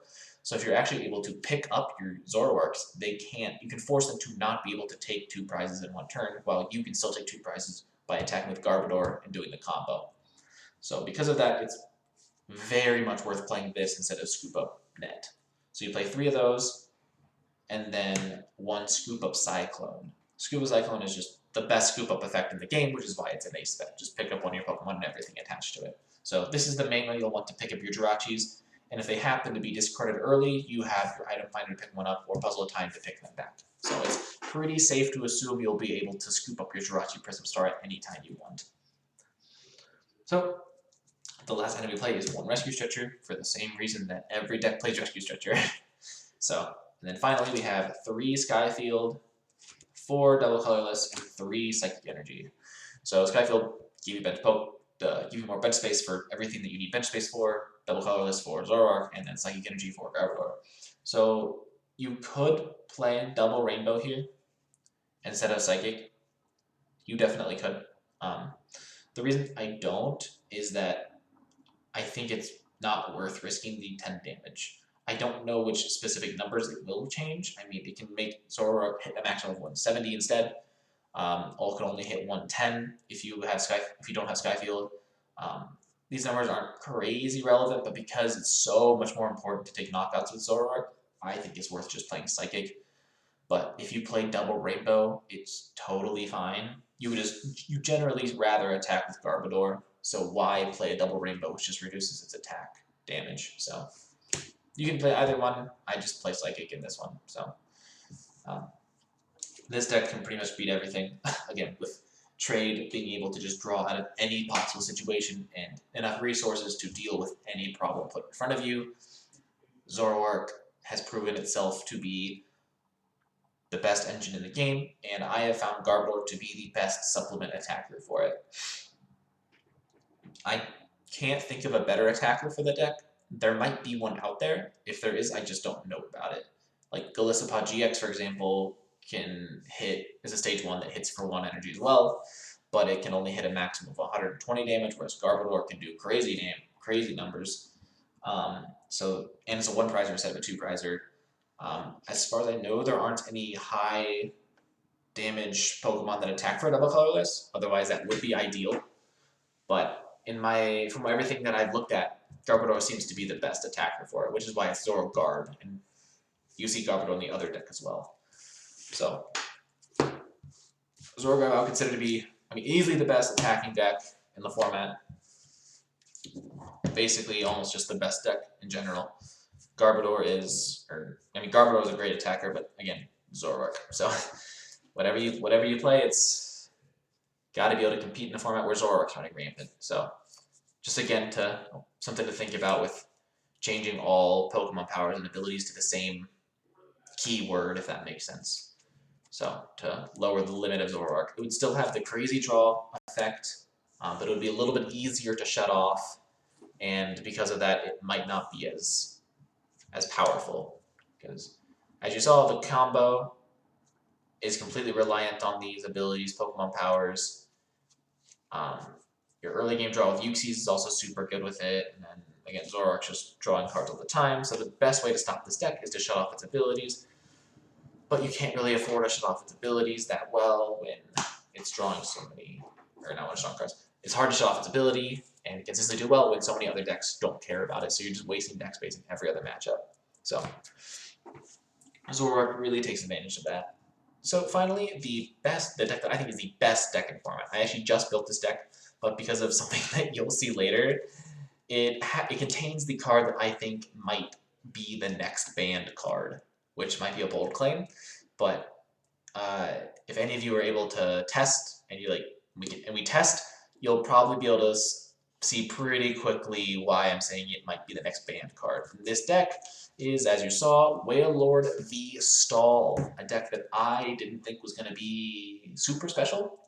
So if you're actually able to pick up your Zoroarks, you can force them to not be able to take 2 prizes in one turn, while you can still take 2 prizes by attacking with Garbodor and doing the combo. So because of that, it's very much worth playing this instead of Scoop Up Net. So you play 3 of those, and then 1 Scoop Up Cyclone. Scoop Up Cyclone is just the best Scoop Up effect in the game, which is why it's an ace spec. Just pick up one of your Pokemon and everything attached to it. So this is the main way you'll want to pick up your Jirachis, and if they happen to be discarded early, you have your Item Finder to pick one up, or Puzzle of Time to pick them back. So it's pretty safe to assume you'll be able to scoop up your Jirachi Prism Star at any time you want. So the last item we play is 1 Rescue Stretcher, for the same reason that every deck plays Rescue Stretcher. So, and then finally we have 3 Skyfield, 4 Double Colorless, and 3 Psychic Energy. So Skyfield give you more bench space for everything that you need bench space for, Double Colorless for Zoroark, and then Psychic Energy for Garbodor. So you could play Double Rainbow here instead of Psychic. You definitely could. The reason I don't is that I think it's not worth risking the 10 damage. I don't know which specific numbers it will change. I mean, it can make Zoroark hit a maximum of 170 instead. All can only hit 110 if you don't have Skyfield. These numbers aren't crazy relevant, but because it's so much more important to take knockouts with Zoroark, I think it's worth just playing Psychic. But if you play Double Rainbow, it's totally fine. You generally rather attack with Garbodor, so why play a Double Rainbow, which just reduces its attack damage? So you can play either one. I just play Psychic in this one. So this deck can pretty much beat everything. Again, with Trade being able to just draw out of any possible situation and enough resources to deal with any problem put in front of you. Zoroark has proven itself to be the best engine in the game, and I have found Garbodor to be the best supplement attacker for it. I can't think of a better attacker for the deck. There might be one out there. If there is, I just don't know about it. Like Golisopod GX, for example, is a stage 1 that hits for 1 energy as well, but it can only hit a maximum of 120 damage, whereas Garbodor can do crazy numbers. And it's a 1 prizer instead of a 2 prizer. As far as I know, there aren't any high damage Pokemon that attack for a Double Colorless. Otherwise, that would be ideal. But from everything that I've looked at, Garbodor seems to be the best attacker for it, which is why it's Zoro Guard, and you see Garbodor in the other deck as well. So Zoro Guard I would consider to be, easily the best attacking deck in the format. Basically, almost just the best deck in general. Garbodor is a great attacker, but again, Zoroark. So whatever you play, it's got to be able to compete in a format where Zoroark's running rampant. So just again, something to think about with changing all Pokemon powers and abilities to the same keyword, if that makes sense. So to lower the limit of Zoroark, it would still have the crazy draw effect, but it would be a little bit easier to shut off, and because of that, it might not be as powerful. Because as you saw, the combo is completely reliant on these abilities, Pokemon powers. Your early game draw with Uxie is also super good with it, and then again, Zoroark's just drawing cards all the time, so the best way to stop this deck is to shut off its abilities. But you can't really afford to shut off its abilities that well when it's drawing so many, or not when it's drawing cards. It's hard to shut off its ability and consistently do well when so many other decks don't care about it, so you're just wasting deck space in every other matchup. So Zoroark really takes advantage of that. So finally, the deck that I think is the best deck in format. I actually just built this deck, but because of something that you'll see later, it contains the card that I think might be the next banned card, which might be a bold claim, but if any of you are able to test and we test, you'll probably be able to see pretty quickly why I'm saying it might be the next banned card. This deck is, as you saw, Wailord v Stall, a deck that I didn't think was going to be super special.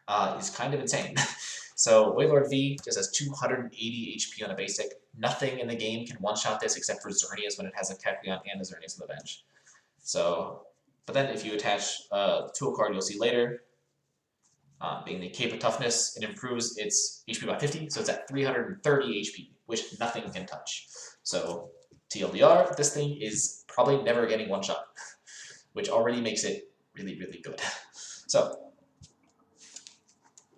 It's kind of insane. So Wailord V just has 280 HP on a basic. Nothing in the game can one-shot this except for Xerneas when it has a Kecleon and a Xerneas on the bench. So, but then if you attach to a card you'll see later, being the Cape of Toughness, it improves its HP by 50, so it's at 330 HP, which nothing can touch. So TLDR, this thing is probably never getting one shot, which already makes it really, really good. So,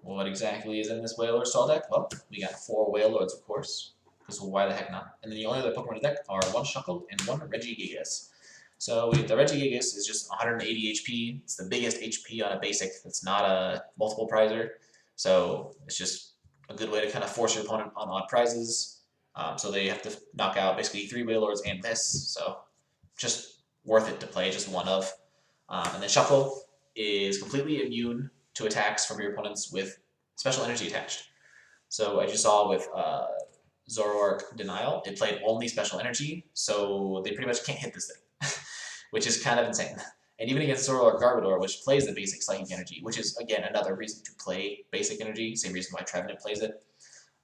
what exactly is in this Wailord Stall deck? Well, we got 4 Wailords, of course, because why the heck not? And then the only other Pokemon in the deck are 1 Shuckle and 1 Regigigas. So the Regigigas is just 180 HP. It's the biggest HP on a basic that's not a multiple prizer. So it's just a good way to kind of force your opponent on odd prizes. So they have to knock out basically 3 Wailords and this. So just worth it to play just one of. And then Shuckle is completely immune to attacks from your opponents with special energy attached. So as you saw with Zoroark Denial, it played only special energy, so they pretty much can't hit this thing, which is kind of insane. And even against Zoroark Garbodor, which plays the basic Psychic Energy, which is, again, another reason to play basic energy, same reason why Trevenant plays it.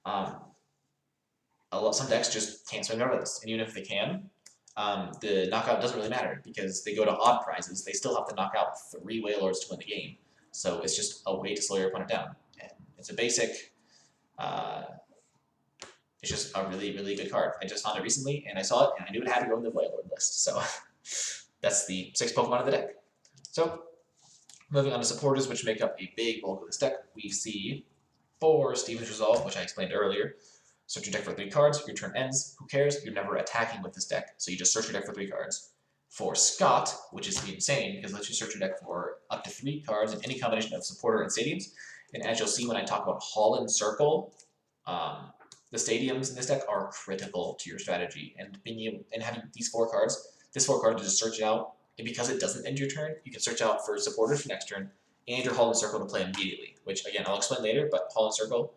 Some decks just can't swing over this, and even if they can, the knockout doesn't really matter, because they go to odd prizes, they still have to knock out 3 Wailords to win the game. So it's just a way to slow your opponent down. And it's a basic, it's just a really, really good card. I just found it recently, and I saw it, and I knew it had to go in the Wailord list. So that's the 6 Pokemon of the deck. So moving on to supporters, which make up a big bulk of this deck, we see 4 Steven's Resolve, which I explained earlier. Search your deck for 3 cards, your turn ends, who cares? You're never attacking with this deck, so you just search your deck for 3 cards. For Scott, which is insane, because it lets you search your deck for up to 3 cards in any combination of supporter and stadiums. And as you'll see when I talk about Holland Circle, the stadiums in this deck are critical to your strategy. And having these 4 cards, this 4 cards to just search out, and because it doesn't end your turn, you can search out for supporters for next turn, and your Holland Circle to play immediately, which again, I'll explain later, but Holland Circle,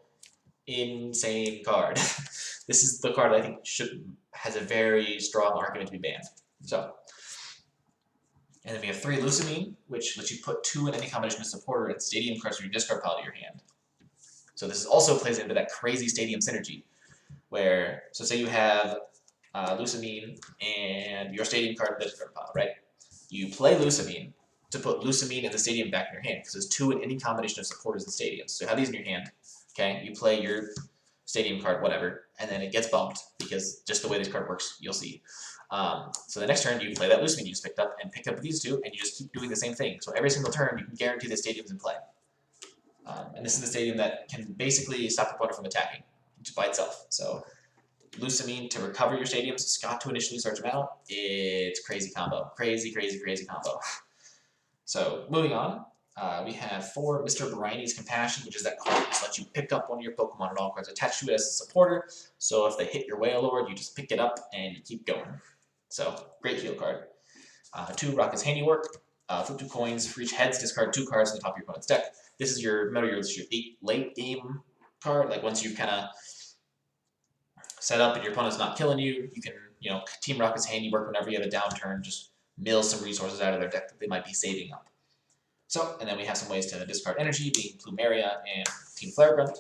insane card. This is the card I think has a very strong argument to be banned. So, and then we have 3 Lusamine, which lets you put 2 in any combination of supporter and stadium cards from your discard pile to your hand. So this also plays into that crazy stadium synergy, where, so say you have Lusamine and your stadium card in the discard pile, right? You play Lusamine to put Lusamine and the stadium back in your hand, because there's 2 in any combination of supporters and stadiums. So you have these in your hand, okay? You play your stadium card, whatever, and then it gets bumped, because just the way this card works, you'll see. So the next turn, you play that Lusamine you just picked up, and pick up these 2, and you just keep doing the same thing. So every single turn, you can guarantee the stadium's in play. And this is the stadium that can basically stop your opponent from attacking just by itself. So Lusamine to recover your stadiums, Scott to initially search them out. It's crazy combo. Crazy, crazy, crazy combo. So moving on, we have 4 Mr. Briney's Compassion, which is that card that lets you pick up one of your Pokemon and all cards attached to it as a supporter. So if they hit your Wailord, you just pick it up and you keep going. So great heal card. 2 Rocket's Handiwork. Flip 2 coins. For each heads, discard 2 cards on the top of your opponent's deck. This is your, remember, this is your late game card. Like once you've kind of set up and your opponent's not killing you, you can, you know, Team Rocket's handiwork whenever you have a downturn, just mill some resources out of their deck that they might be saving up. So, and then we have some ways to discard energy, being Plumeria and Team Flare Grunt.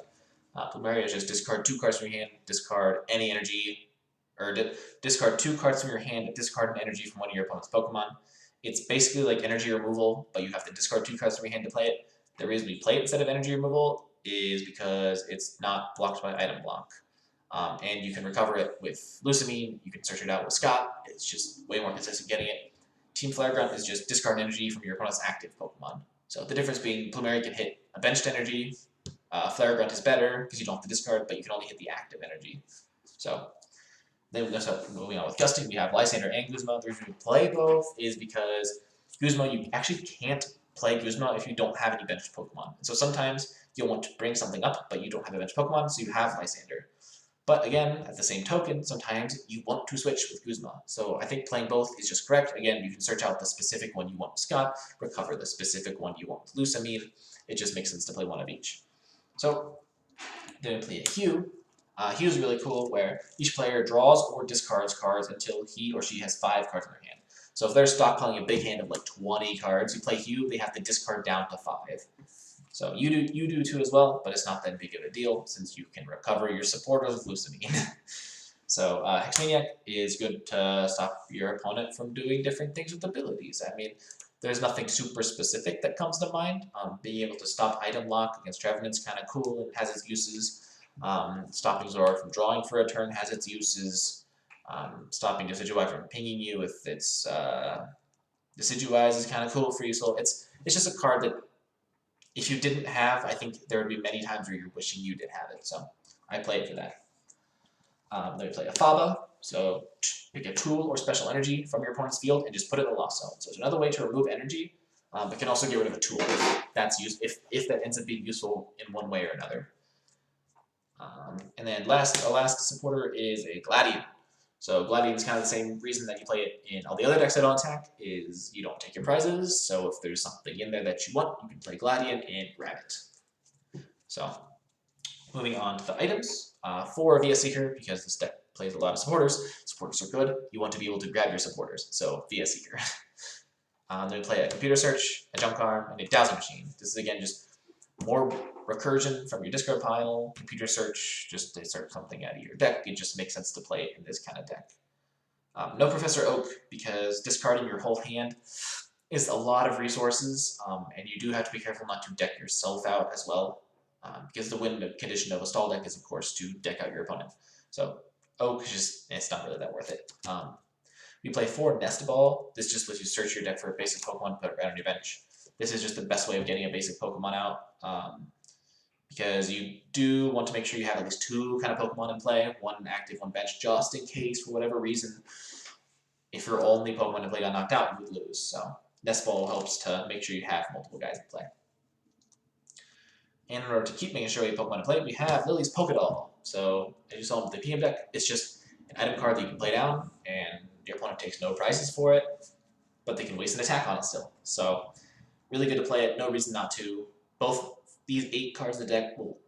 Plumeria is just discard 2 cards from your hand, discard any energy, or discard 2 cards from your hand, discard an energy from one of your opponent's Pokemon. It's basically like energy removal, but you have to discard 2 cards from your hand to play it. The reason we play it instead of energy removal is because it's not blocked by item block. And you can recover it with Lusamine, you can search it out with Scott, it's just way more consistent getting it. Team Flare Grunt is just discard energy from your opponent's active Pokemon. So the difference being Plumeria can hit a benched energy, Flare Grunt is better because you don't have to discard, but you can only hit the active energy. So then moving on with Gusting, we have Lysandre and Guzma. The reason we play both is because Guzma, you actually can't play Guzma if you don't have any benched Pokemon. So sometimes you'll want to bring something up, but you don't have a benched Pokemon, so you have Lysandre. But again, at the same token, sometimes you want to switch with Guzma. So I think playing both is just correct. Again, you can search out the specific one you want with Scott, recover the specific one you want with Lusamine. It just makes sense to play one of each. So then we play a Hue. Hue is really cool, where each player draws or discards cards until he or she has 5 cards in their hand. So if they're stockpiling a big hand of like 20 cards, you play Hue, they have to discard down to 5. So you do too as well, but it's not that big of a deal since you can recover your supporters with Lusamine. So Hexmaniac is good to stop your opponent from doing different things with abilities. I mean, there's nothing super specific that comes to mind. Being able to stop item lock against Trevenant's kind of cool and has its uses. Stopping Zora from drawing for a turn has its uses. Stopping Decidueye from pinging you with its Decidueyes is kind of cool for you. So it's just a card that if you didn't have, I think there would be many times where you're wishing you did have it. So I play it for that. Then we play a Faba. So pick a tool or special energy from your opponent's field and just put it in the lost zone. So it's another way to remove energy, but can also get rid of a tool if that's used, if that ends up being useful in one way or another. And then our last supporter is a Gladian. So Gladian is kind of the same reason that you play it in all the other decks that don't attack, is you don't take your prizes, so if there's something in there that you want, you can play Gladian and grab it. So, moving on to the items. For VS Seeker, because this deck plays a lot of supporters are good, you want to be able to grab your supporters, so VS Seeker. Then we play a Computer Search, a Junk Arm, and a Dowsing Machine. This is again just more recursion from your discard pile. Computer Search, just to search something out of your deck. It just makes sense to play it in this kind of deck. No Professor Oak, because discarding your whole hand is a lot of resources, and you do have to be careful not to deck yourself out as well, because the win condition of a stall deck is, of course, to deck out your opponent. So Oak is just, it's not really that worth it. We play 4 Nest Ball. This just lets you search your deck for a basic Pokemon, put it right on your bench. This is just the best way of getting a basic Pokemon out, because you do want to make sure you have at least 2 kind of Pokemon in play, 1 active, 1 bench, just in case, for whatever reason, if your only Pokemon to play got knocked out, you would lose. So Nest Ball helps to make sure you have multiple guys in play. And in order to keep making sure you have Pokemon to play, we have Lily's Pokédoll. So as you saw with the PM deck, it's just an item card that you can play down, and your opponent takes no prizes for it, but they can waste an attack on it still. So really good to play it, no reason not to. Both these 8 cards in the deck will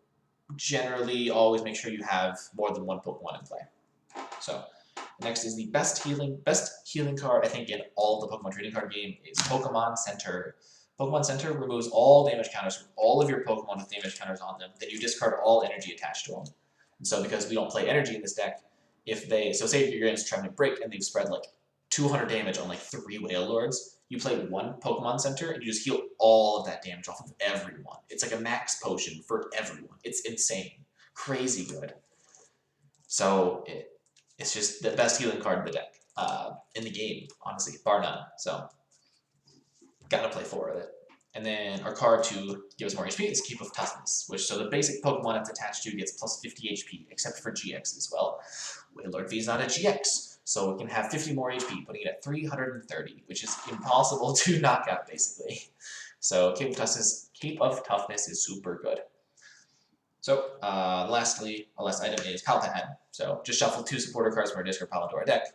generally always make sure you have more than 1 Pokemon in play. So next is the best healing card, I think, in all the Pokemon trading card game is Pokemon Center. Pokemon Center removes all damage counters from all of your Pokemon with damage counters on them. Then you discard all energy attached to them. And so because we don't play energy in this deck, so say you're against Trevenant Break and they've spread like 200 damage on like 3 Wailords, you play 1 Pokemon Center and you just heal all of that damage off of everyone. It's like a max potion for everyone. It's insane. Crazy good. So it's just the best healing card in the deck, in the game, honestly, bar none. So gotta play 4 of it. And then our card to give us more HP is Keep of Toughness, which, so the basic Pokemon it's attached to gets plus 50 HP, except for GX as well. Wailord V is not a GX, so it can have 50 more HP, putting it at 330, which is impossible to knock out, basically. So Keep of Toughness is super good. So lastly, our last item is Palpatine. So just shuffle 2 supporter cards from our discard pile into our deck.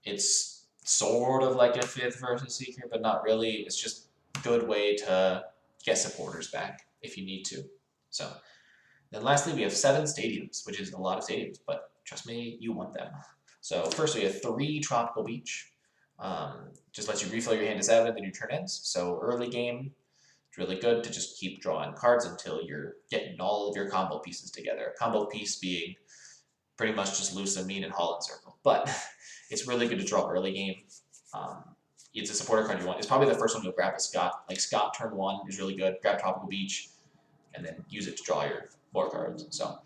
It's sort of like a 5th versus Seeker, but not really. It's just a good way to get supporters back if you need to. So then lastly, we have 7 stadiums, which is a lot of stadiums, but trust me, you want them. So first we have 3 Tropical Beach. Just lets you refill your hand to 7, then your turn ends. So early game, it's really good to just keep drawing cards until you're getting all of your combo pieces together. Combo piece being pretty much just Lysandre and Holland Circle. But it's really good to draw early game. It's a supporter card you want. It's probably the first one you'll grab is Scott. Like Scott turn 1 is really good. Grab Tropical Beach and then use it to draw your 4 cards. So,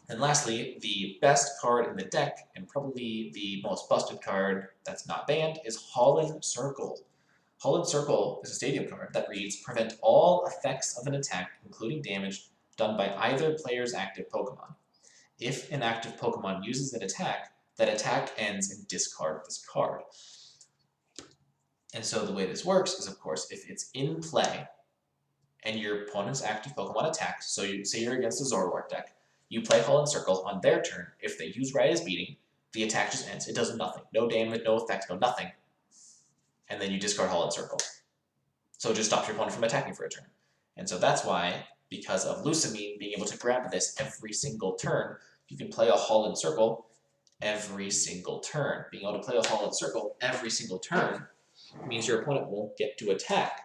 and lastly, the best card in the deck, and probably the most busted card that's not banned, is Holland Circle. Holland Circle is a stadium card that reads, prevent all effects of an attack, including damage, done by either player's active Pokemon. If an active Pokemon uses an attack, that attack ends and discard this card. And so the way this works is, of course, if it's in play, and your opponent's active Pokemon attacks, so you say you're against a Zoroark deck, you play Holland Circle on their turn. If they use Raya's Beating, the attack just ends. It does nothing. No damage, no effects, no nothing. And then you discard Holland Circle. So it just stops your opponent from attacking for a turn. And so that's why, because of Lysandre being able to grab this every single turn, you can play a Holland Circle every single turn. Being able to play a Holland Circle every single turn means your opponent won't get to attack.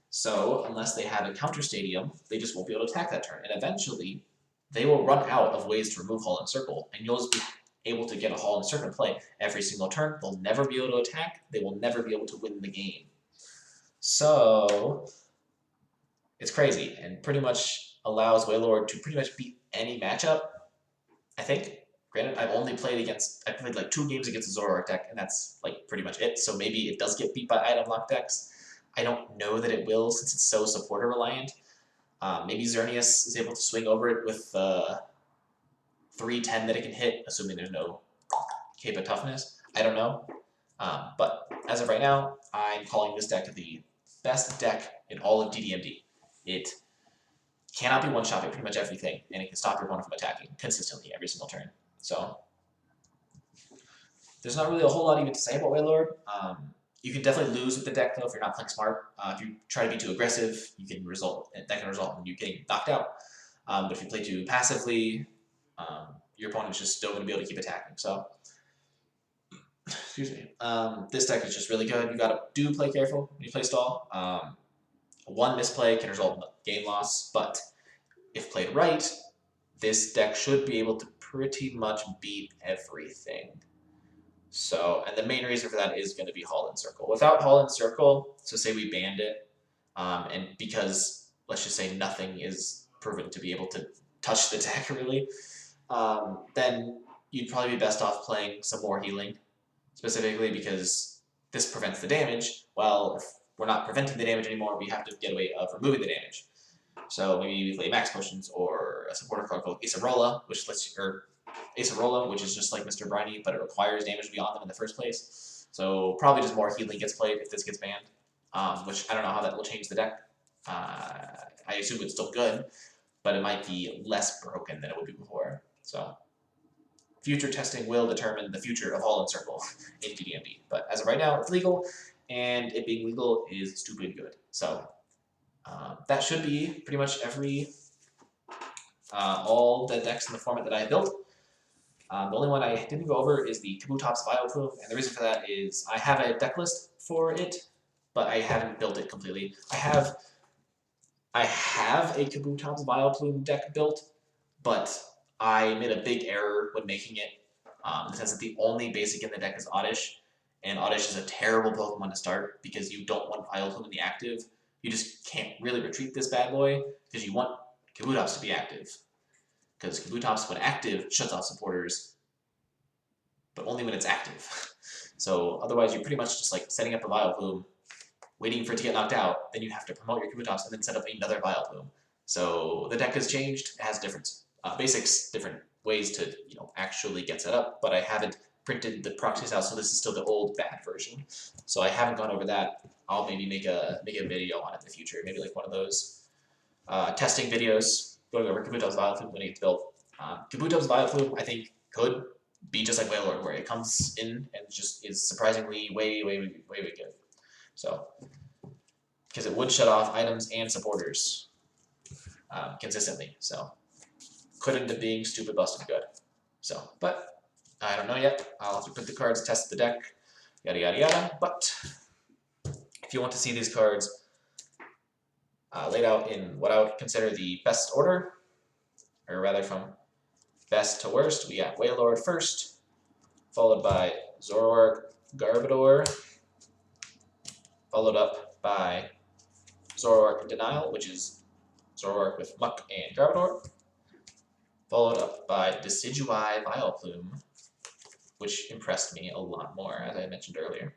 So, unless they have a counter stadium, they just won't be able to attack that turn. And eventually, they will run out of ways to remove Holland Circle, and you'll just be able to get a Holland Circle play every single turn. They'll never be able to attack. They will never be able to win the game. So, it's crazy, and pretty much allows Wailord to pretty much beat any matchup, I think. Granted, I played like 2 games against a Zoroark deck, and that's like pretty much it. So maybe it does get beat by item lock decks. I don't know that it will, since it's so supporter reliant. Maybe Xerneas is able to swing over it with 310 that it can hit, assuming there's no Cape of Toughness. I don't know. But as of right now, I'm calling this deck the best deck in all of DDMD. It cannot be one-shot by pretty much everything, and it can stop your opponent from attacking consistently every single turn. So there's not really a whole lot even to say about Wailord. You can definitely lose with the deck, though, if you're not playing smart. If you try to be too aggressive, that can result in you getting knocked out. But if you play too passively, your opponent's just still going to be able to keep attacking. So, excuse me. This deck is just really good. You got to play careful when you play stall. One misplay can result in a game loss, but if played right, this deck should be able to pretty much beat everything. So, and the main reason for that is going to be Holland Circle. Without Holland Circle, so say we banned it, and because, let's just say, nothing is proven to be able to touch the deck, really, then you'd probably be best off playing some more healing, specifically because this prevents the damage. Well, if we're not preventing the damage anymore, we have to get a way of removing the damage. So maybe we play Max Potions or a supporter card called Acerola, which lets you, or Acerola, which is just like Mr. Briny, but it requires damage beyond them in the first place. So probably just more healing gets played if this gets banned, which I don't know how that will change the deck. I assume it's still good, but it might be less broken than it would be before. So future testing will determine the future of Holland Circle in DDMD. But as of right now, it's legal, and it being legal is stupid good. So that should be pretty much all the decks in the format that I have built. The only one I didn't go over is the Kabutops Vileplume, and the reason for that is I have a deck list for it, but I haven't built it completely. I have a Kabutops Vileplume deck built, but I made a big error when making it, in the sense that the only basic in the deck is Oddish, and Oddish is a terrible Pokemon to start because you don't want Vileplume in the active. You just can't really retreat this bad boy because you want Kabutops to be active. Because Kabutops, when active, shuts off supporters, but only when it's active. So otherwise, you're pretty much just like setting up a Vileplume, waiting for it to get knocked out, then you have to promote your Kabutops and then set up another Vileplume. So the deck has changed. It has different basics, different ways to actually get set up, but I haven't printed the proxies out, so this is still the old bad version. So I haven't gone over that. I'll maybe make a video on it in the future, maybe like one of those testing videos going over Kabutops Vileplume when it gets built. Kabutops Vileplume, I think, could be just like Wailord, where it comes in and just is surprisingly way good. So because it would shut off items and supporters consistently. So could end up being stupid busted good. So, but I don't know yet. I'll have to put the cards, test the deck, yada yada yada. But if you want to see these cards laid out in what I would consider the best order, or rather from best to worst, we got Wailord first, followed by Zoroark Garbodor, followed up by Zoroark Denial, which is Zoroark with Muck and Garbodor, followed up by Decidueye Vileplume, which impressed me a lot more, as I mentioned earlier.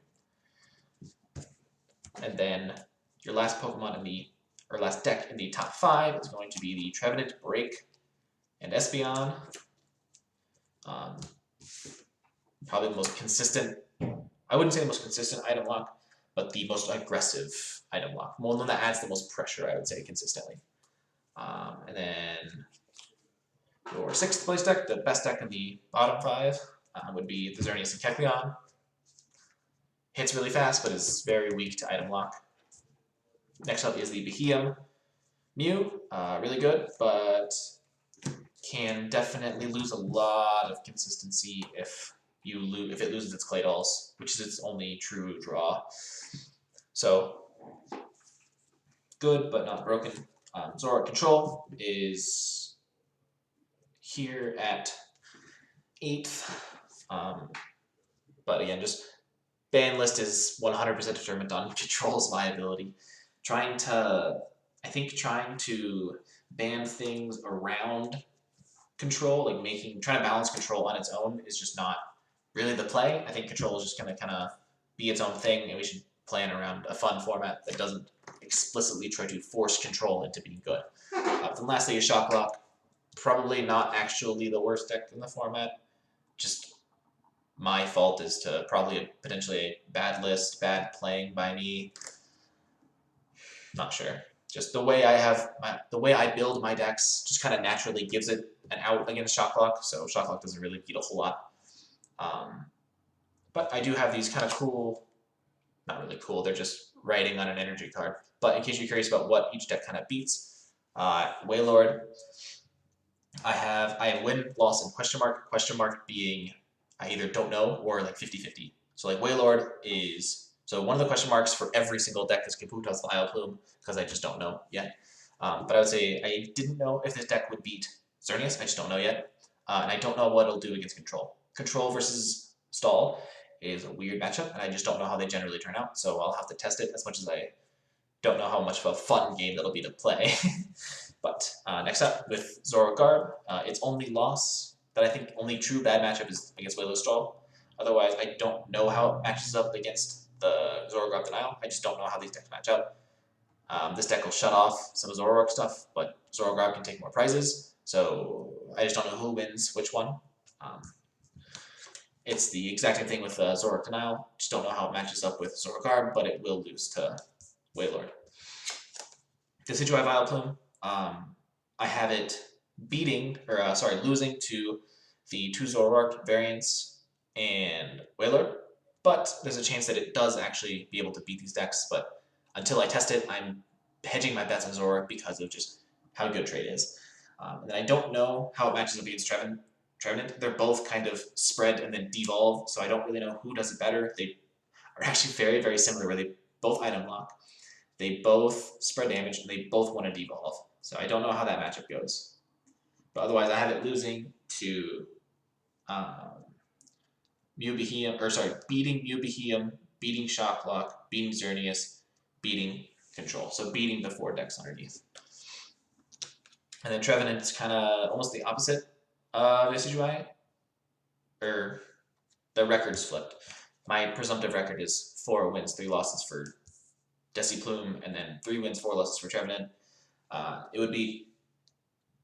And then your last Pokemon in the, or last deck in the top 5 is going to be the Trevenant, Break, and Espeon. Probably the most consistent, I wouldn't say the most consistent item lock, but the most aggressive item lock. One that adds the most pressure, I would say, consistently. And then your 6th place deck, the best deck in the bottom 5, would be the Xerneas and Kecleon. Hits really fast, but is very weak to item lock. Next up is the Beheeyem Mew. Really good, but can definitely lose a lot of consistency if it loses its Clay Dolls, which is its only true draw. So good, but not broken. Zoroark Control is here at 8th, but again, just ban list is 100% determined on Control's viability. Trying to ban things around Control, like trying to balance Control on its own is just not really the play. I think Control is just going to kind of be its own thing, and we should plan around a fun format that doesn't explicitly try to force Control into being good. Then lastly is Shocklock. Probably not actually the worst deck in the format. Just my fault as to probably potentially a bad list, bad playing by me. Not sure. Just the way I build my decks just kind of naturally gives it an out against Shocklock, so Shocklock doesn't really beat a whole lot. But I do have these kind of cool, not really cool, they're just writing on an energy card. But in case you're curious about what each deck kind of beats, Wailord, I have win, loss, and question mark being I either don't know or like 50-50. So like Wailord is, so one of the question marks for every single deck is Kabuto's Vileplume, because I just don't know yet. But I would say I didn't know if this deck would beat Xerneas, I just don't know yet. And I don't know what it'll do against Control. Control versus Stall is a weird matchup, and I just don't know how they generally turn out, so I'll have to test it as much as I don't know how much of a fun game that'll be to play. But next up with Zoroark, its only loss that I think only true bad matchup is against Wailord Stall. Otherwise, I don't know how it matches up against the Zoroark Denial. I just don't know how these decks match up. This deck will shut off some of Zoroark stuff, but Zoroark can take more prizes, so I just don't know who wins which one. It's the exact same thing with Zoroark Denial. Just don't know how it matches up with Zoroark, but it will lose to Wailord. Decidueye Vileplume, I have it losing to the 2 Zoroark variants and Wailord, but there's a chance that it does actually be able to beat these decks, but until I test it, I'm hedging my bets on Zoroark because of just how good trade is. And then I don't know how it matches up against Trevenant. They're both kind of spread and then devolve, so I don't really know who does it better. They are actually very, very similar, where they both item lock, they both spread damage, and they both want to devolve. So I don't know how that matchup goes. But otherwise, I have it losing to beating Mew Beheeyem, beating Shocklock, beating Xerneas, beating Control. So beating the 4 decks underneath. And then Trevenant's kind of almost the opposite of Decidueye. Or the record's flipped. My presumptive record is 4 wins, 3 losses for Deciplume, and then 3 wins, 4 losses for Trevenant. It would be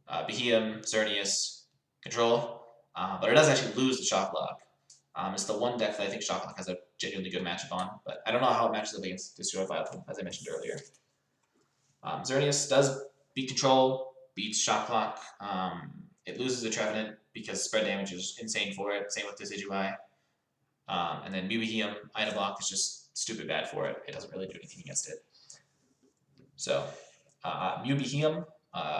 Beheeyem, Xerneas, Control, but it does actually lose the Shocklock. It's the one deck that I think Shocklock has a genuinely good matchup on, but I don't know how it matches up against Decidueye Vileplume, as I mentioned earlier. Xerneas does beat Control, beats Shocklock. It loses the Trevenant because spread damage is insane for it. Same with Decidueye. And then Mew Beheeyem, item block is just stupid bad for it. It doesn't really do anything against it. So, Mew Behemoth,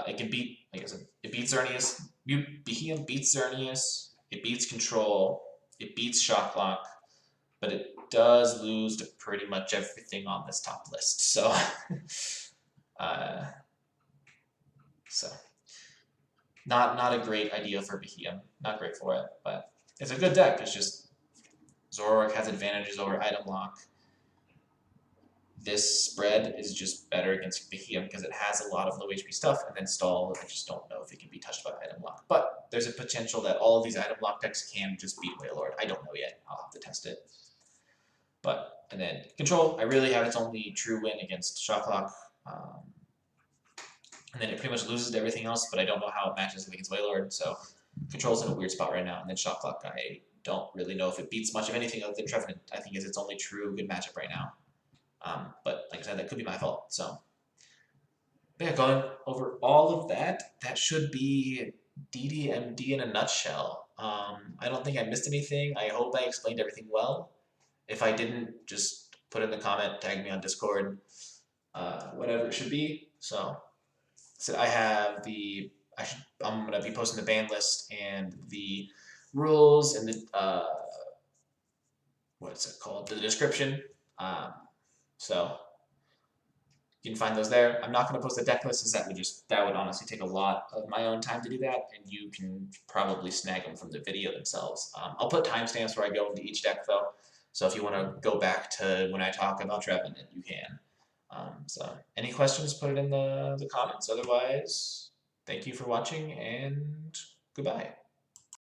it can beat, like I said, it beats Xerneas. Mew Behemoth beats Xerneas, it beats Control, it beats Shock Lock, but it does lose to pretty much everything on this top list. So, so not a great idea for Behemoth. Not great for it, but it's a good deck. It's just Zoroark has advantages over Item Lock. This spread is just better against Behemoth because it has a lot of low HP stuff, and then Stall, I just don't know if it can be touched by Item Lock. But there's a potential that all of these Item Lock decks can just beat Wailord. I don't know yet. I'll have to test it. But, and then Control, I really have its only true win against Shocklock. And then it pretty much loses to everything else, but I don't know how it matches up against Wailord, so Control's in a weird spot right now. And then Shocklock, I don't really know if it beats much of anything other than Trevenant. I think is its only true good matchup right now. But like I said, that could be my fault. So, but yeah, going over all of that, that should be DDMD in a nutshell. I don't think I missed anything. I hope I explained everything well. If I didn't, just put in the comment, tag me on Discord, whatever it should be. So I have the, I'm gonna be posting the ban list and the rules and the what's it called? The description. So you can find those there. I'm not going to post the deck list because that would honestly take a lot of my own time to do that, and you can probably snag them from the video themselves. I'll put timestamps where I go into each deck though, so if you want to go back to when I talk about Trevenant, you can. So any questions, put it in the comments. Otherwise, thank you for watching and goodbye.